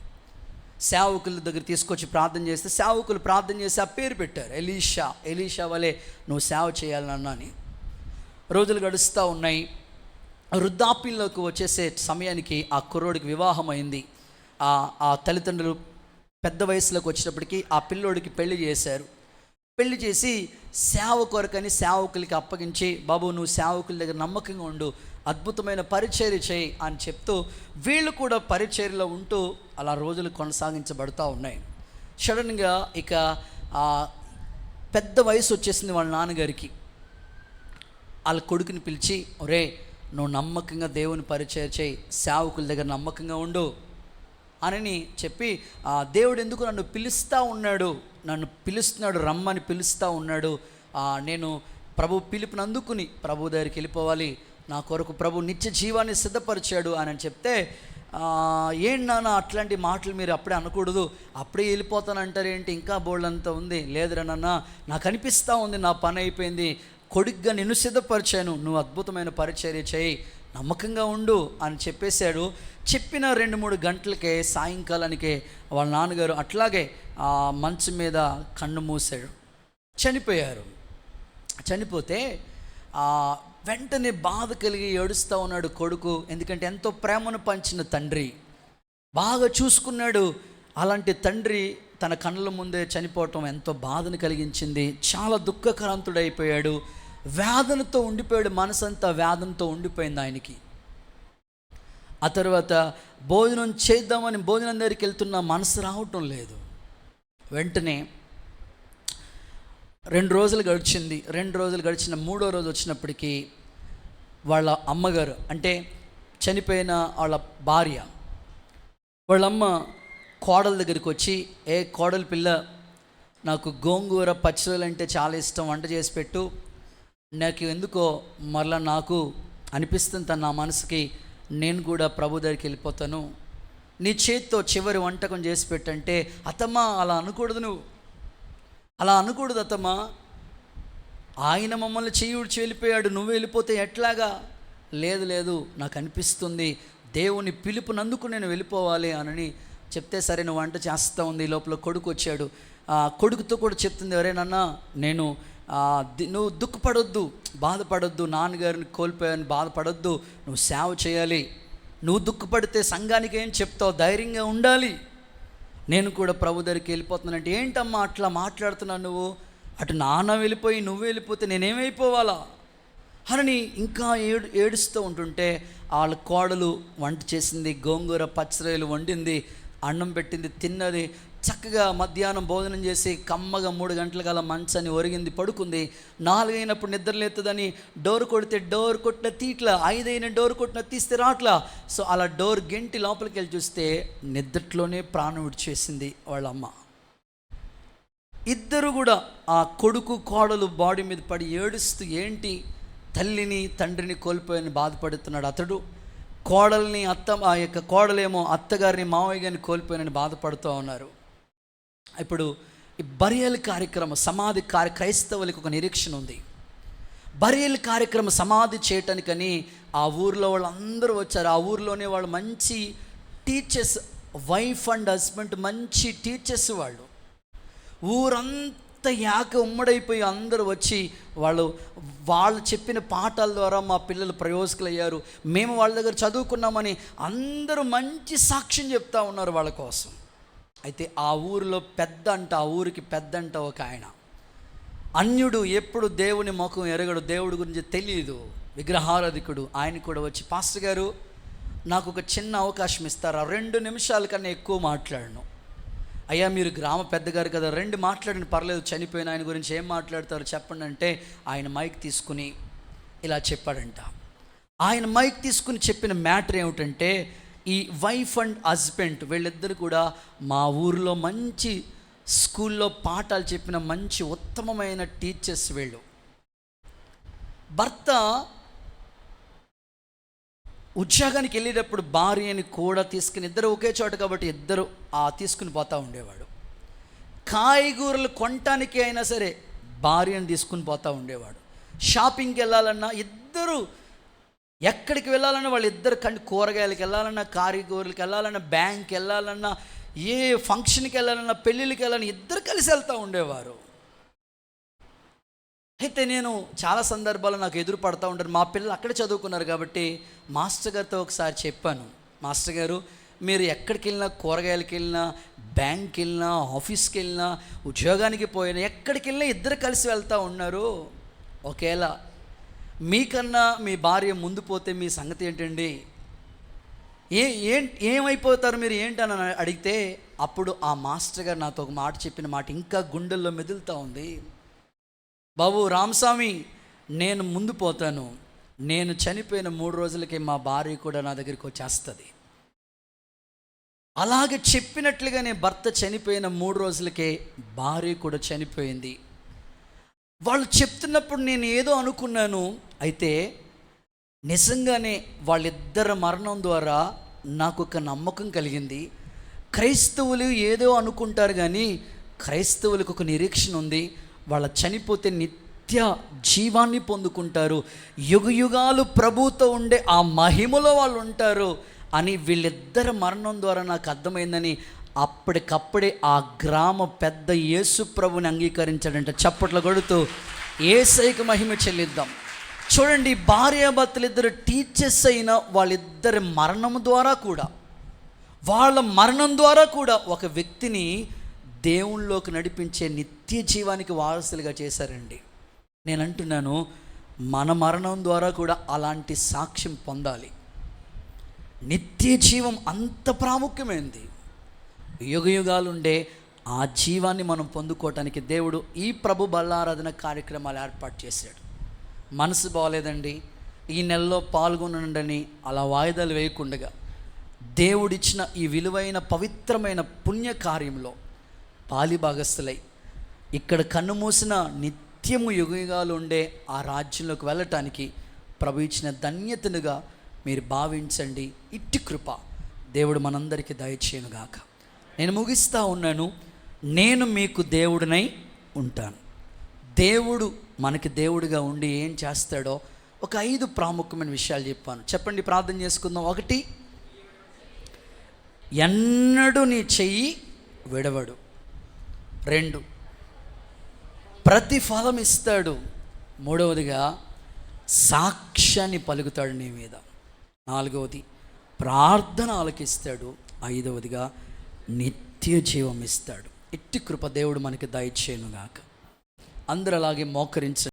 సేవకుల దగ్గర తీసుకొచ్చి ప్రార్థన చేస్తే సేవకులు ప్రార్థన చేసి ఆ పేరు పెట్టారు ఎలీషా వలె నువ్వు సేవ చేయాలన్నా అని. రోజులు గడుస్తూ ఉన్నాయి. వృద్ధాప్యంలోకి వచ్చేసే సమయానికి ఆ కుర్రోడికి వివాహం అయింది. ఆ తల్లిదండ్రులు పెద్ద వయసులోకి వచ్చినప్పటికీ ఆ పిల్లోడికి పెళ్లి చేశారు. పెళ్లి చేసి సేవ కొరకని సేవకులకి అప్పగించి, బాబు నువ్వు సేవకుల దగ్గర నమ్మకంగా ఉండు, అద్భుతమైన పరిచర్య చేయి అని చెప్తూ వీళ్ళు కూడా పరిచర్యలో ఉంటూ అలా రోజులు కొనసాగించబడుతూ ఉన్నాయి. సడన్గా ఇక పెద్ద వయసు వచ్చేసింది వాళ్ళ నాన్నగారికి. వాళ్ళ కొడుకుని పిలిచి, ఒరే నువ్వు నమ్మకంగా దేవుని పరిచర్య చేయి, సేవకుల దగ్గర నమ్మకంగా ఉండు అని చెప్పి, దేవుడు ఎందుకు నన్ను పిలుస్తున్నాడు, రమ్మని పిలుస్తూ ఉన్నాడు. నేను ప్రభు పిలుపుని అందుకుని ప్రభు దగ్గరికి వెళ్ళిపోవాలి, నా కొరకు ప్రభు నిత్య జీవాన్ని సిద్ధపరిచాడు అని చెప్తే, ఏంటి నాన్న అట్లాంటి మాటలు మీరు అప్పుడే అనకూడదు, అప్పుడే వెళ్ళిపోతానంటారు ఏంటి, ఇంకా బోల్డంతా ఉంది. లేదురా నాన్న, నాకు అనిపిస్తూ ఉంది నా పని అయిపోయింది, కొడుగ్గా నిన్ను సిద్ధపరిచాను, నువ్వు అద్భుతమైన పరిచర్య చేయి, నమ్మకంగా ఉండు అని చెప్పేశాడు. చెప్పిన 2-3 గంటలకే సాయంకాలానికే వాళ్ళ నాన్నగారు అట్లాగే మంచం మీద కన్ను మూసాడు, చనిపోయారు. చనిపోతే వెంటనే బాధ కలిగి ఏడుస్తూ ఉన్నాడు కొడుకు. ఎందుకంటే ఎంతో ప్రేమను పంచిన తండ్రి, బాగా చూసుకున్నాడు. అలాంటి తండ్రి తన కళ్ళ ముందే చనిపోవటం ఎంతో బాధను కలిగించింది. చాలా దుఃఖకాంతుడైపోయాడు, వేదనతో ఉండిపోయాడు, మనసంతా వేదనతో ఉండిపోయింది ఆయనకి. ఆ తర్వాత భోజనం చేద్దామని భోజనం దగ్గరికి వెళ్తున్న మనసు రావటం లేదు. వెంటనే 2 రోజులు గడిచింది. 2 రోజులు గడిచిన 3వ రోజు వచ్చినప్పటికీ వాళ్ళ అమ్మగారు, అంటే చనిపోయిన వాళ్ళ భార్య, వాళ్ళమ్మ కోడల దగ్గరికి వచ్చి, కోడలి పిల్ల, నాకు గోంగూర పచ్చళ్ళు అంటే చాలా ఇష్టం, వంట చేసి పెట్టు, నాకు ఎందుకో మరలా నాకు అనిపిస్తుంది నా మనసుకి, నేను కూడా ప్రభు దగ్గరికి వెళ్ళిపోతాను, నీ చేతితో చివరి వంటకం చేసి పెట్టంటే, అత్తమ్మా అలా అనకూడదు, నువ్వు అలా అనకూడదు అత్తమ్మా, ఆయన మమ్మల్ని చేయుడిచి వెళ్ళిపోయాడు, నువ్వు వెళ్ళిపోతే ఎట్లాగా? లేదు నాకు అనిపిస్తుంది దేవుని పిలుపునందుకు నేను వెళ్ళిపోవాలి అని చెప్తే, సరే నువ్వు వంట చేస్తూ ఉంది. లోపల కొడుకు వచ్చాడు. కొడుకుతో కూడా చెప్తుంది, ఎవరే నాన్న, నేను నువ్వు దుఃఖపడొద్దు, బాధపడొద్దు, నాన్నగారిని కోల్పోయాని బాధపడొద్దు, నువ్వు సేవ చేయాలి, నువ్వు దుఃఖపడితే సంఘానికి ఏం చెప్తావు, ధైర్యంగా ఉండాలి, నేను కూడా ప్రభు దగ్గరికి వెళ్ళిపోతున్నానంటే, ఏంటమ్మా అట్లా మాట్లాడుతున్నావు నువ్వు, అటు నాన్న వెళ్ళిపోయి నువ్వు వెళ్ళిపోతే నేనేమైపోవాలా, అని ఇంకా ఏడుస్తూ ఉంటుంటే వాళ్ళ కోడలు వంట చేసింది, గోంగూర పచ్చరాయలు వండింది, అన్నం పెట్టింది, తిన్నది, చక్కగా మధ్యాహ్నం భోజనం చేసి కమ్మగా 3 గంటలకల్లా మంచాన్ని ఒరిగింది, పడుకుంది. 4 అయినప్పుడు నిద్ర లేతుందని డోర్ కొడితే డోర్ కొట్టిన తీట్లా, 5 అయిన డోర్ కొట్టిన తీస్తే రాట్లా. సో అలా డోర్ గెంటి లోపలికి వెళ్ళి చూస్తే నిద్రలోనే ప్రాణం విడిచేసింది వాళ్ళ అమ్మ. ఇద్దరు కూడా ఆ కొడుకు కోడలు బాడీ మీద పడి ఏడుస్తూ, ఏంటి తల్లిని తండ్రిని కోల్పోయని బాధపడుతున్నాడు అతడు. కోడల్ని ఆ యొక్క కోడలేమో అత్తగారిని మావయ్య గారిని కోల్పోయానని బాధపడుతూ ఉన్నారు. ఇప్పుడు ఈ బరియల్ కార్యక్రమం, సమాధి క్రైస్తవులకు ఒక నిరీక్షణ ఉంది. బరియల్ కార్యక్రమం సమాధి చేయటానికని ఆ ఊర్లో వాళ్ళందరూ వచ్చారు. ఆ ఊర్లోనే వాళ్ళు మంచి టీచర్స్, వైఫ్ అండ్ హస్బెండ్ మంచి టీచర్స్. ఊరంతా ఉమ్మడైపోయి అందరూ వచ్చి వాళ్ళు చెప్పిన పాఠాల ద్వారా మా పిల్లలు ప్రయోజకులయ్యారు, మేము వాళ్ళ దగ్గర చదువుకున్నామని అందరూ మంచి సాక్ష్యం చెప్తా ఉన్నారు వాళ్ళ కోసం. అయితే ఆ ఊరిలో ఆ ఊరికి పెద్దంట ఒక ఆయన, అన్యుడు, ఎప్పుడు దేవుని ముఖం ఎరగడు, దేవుడి గురించి తెలియదు, విగ్రహారాధికుడు. ఆయన కూడా వచ్చి, పాస్టర్ గారు నాకు ఒక చిన్న అవకాశం ఇస్తారా, 2 నిమిషాల కన్నా ఎక్కువ మాట్లాడను. అయ్యా మీరు గ్రామ పెద్దగారు కదా, 2 మాట్లాడిన పర్లేదు, చనిపోయిన ఆయన గురించి ఏం మాట్లాడతారో చెప్పండి అంటే ఆయన మైక్ తీసుకుని ఇలా చెప్పాడంట. ఆయన మైక్ తీసుకుని చెప్పిన మ్యాటర్ ఏమిటంటే, ఈ వైఫ్ అండ్ హస్బెండ్ వీళ్ళిద్దరు కూడా మా ఊరిలో మంచి స్కూల్లో పాఠాలు చెప్పిన మంచి ఉత్తమమైన టీచర్స్ వీళ్ళు. భర్త ఉద్యోగానికి వెళ్ళేటప్పుడు భార్యని కూడా తీసుకుని, ఇద్దరు ఒకే చోట కాబట్టి ఇద్దరు తీసుకుని పోతూ ఉండేవాడు. కాయగూరలు కొనటానికి అయినా సరే భార్యను తీసుకుని పోతూ ఉండేవాడు. షాపింగ్కి వెళ్ళాలన్నా ఇద్దరు, ఎక్కడికి వెళ్ళాలన్నా వాళ్ళిద్దరు కూరగాయలకి వెళ్ళాలన్నా, కాయగూరలకి వెళ్ళాలన్నా, బ్యాంక్కి వెళ్ళాలన్నా, ఏ ఫంక్షన్కి వెళ్ళాలన్నా, పెళ్ళిళ్ళకి వెళ్ళాలన్నా ఇద్దరు కలిసి వెళ్తూ ఉండేవారు. అయితే నేను చాలా సందర్భాల్లో నాకు ఎదురు పడుతూ ఉంటారు. మా పిల్లలు అక్కడే చదువుకున్నారు కాబట్టి మాస్టర్ గారితో ఒకసారి చెప్పాను, మాస్టర్ గారు మీరు ఎక్కడికి వెళ్ళినా, కూరగాయలకి వెళ్ళినా, బ్యాంక్కి వెళ్ళినా, ఆఫీస్కి వెళ్ళినా, ఉద్యోగానికి పోయినా, ఎక్కడికి వెళ్ళినా ఇద్దరు కలిసి వెళ్తూ ఉన్నారు. ఒకవేళ మీకన్నా మీ భార్య ముందు పోతే మీ సంగతి ఏంటండి, ఏమైపోతారు మీరు ఏంటని అడిగితే, అప్పుడు ఆ మాస్టర్ గారు నాతో ఒక మాట చెప్పిన మాట ఇంకా గుండెల్లో మెదులుతూ ఉంది. బాబు రామస్వామి, నేను ముందు పోతాను, నేను చనిపోయిన 3 రోజులకి మా భార్య కూడా నా దగ్గరికి వచ్చేస్తుంది. అలాగే చెప్పినట్లుగానే భర్త చనిపోయిన 3 రోజులకే భార్య కూడా చనిపోయింది. వాళ్ళు చెప్తున్నప్పుడు నేను ఏదో అనుకున్నాను. అయితే నిజంగానే వాళ్ళిద్దరి మరణం ద్వారా నాకు ఒక నమ్మకం కలిగింది. క్రైస్తవులు ఏదో అనుకుంటారు కానీ క్రైస్తవులకు ఒక నిరీక్షణ ఉంది. వాళ్ళ చనిపోతే నిత్య జీవాన్ని పొందుకుంటారు, యుగయుగాలు ప్రభుతో ఉండే ఆ మహిమలో వాళ్ళు ఉంటారు అని వీళ్ళిద్దరి మరణం ద్వారా నాకు అర్థమైందని అప్పటికప్పుడే ఆ గ్రామ పెద్ద యేసు ప్రభుని అంగీకరించాడంట. చప్పట్లు కొడుతూ యేసయ్యకు మహిమ చెల్లిద్దాం. చూడండి, భార్యాభర్తలు ఇద్దరు టీచర్స్ అయిన వాళ్ళిద్దరి మరణం ద్వారా కూడా, వాళ్ళ మరణం ద్వారా కూడా ఒక వ్యక్తిని దేవుళ్ళలోకి నడిపించే నిత్య జీవానికి వారసులుగా చేశారండి. నేను అంటున్నాను, మన మరణం ద్వారా కూడా అలాంటి సాక్ష్యం పొందాలి. నిత్య జీవం అంత ప్రాముఖ్యమైనది. యుగయుగాలుండే ఆ జీవాన్ని మనం పొందుకోవటానికి దేవుడు ఈ ప్రభు బల్లారాధన కార్యక్రమాలు ఏర్పాటు చేశాడు. మనసు బాగోలేదండి, ఈ నెలలో పాల్గొనండి అలా వాయిదాలు వేయకుండగా దేవుడిచ్చిన ఈ విలువైన పవిత్రమైన పుణ్యకార్యంలో పాలిభాగస్తులై ఇక్కడ కన్నుమూసిన నిత్యము యుగయుగాలు ఉండే ఆ రాజ్యంలోకి వెళ్ళటానికి ప్రభు ఇచ్చిన ధన్యతనుగా మీరు భావించండి. ఇట్టి కృప దేవుడు మనందరికీ దయచేయునుగాక. నేను ముగిస్తూ ఉన్నాను. నేను మీకు దేవుడినై ఉంటాను. దేవుడు మనకి దేవుడిగా ఉండి ఏం చేస్తాడో ఒక 5 ప్రాముఖ్యమైన విషయాలు చెప్పాను. చెప్పండి, ప్రార్థన చేసుకుందాం. 1, ఎన్నడూ నీ చెయ్యి విడవడు. 2, ప్రతిఫలం ఇస్తాడు. 3వదిగా సాక్ష్యాన్ని పలుకుతాడు నీ మీద. 4వది ప్రార్థన ఆలకిస్తాడు. 5వదిగా నిత్య జీవం ఇస్తాడు. ఇట్టి కృప దేవుడు మనకి దయచేయునుగాక. అందరూ అలాగే మోకరించండి.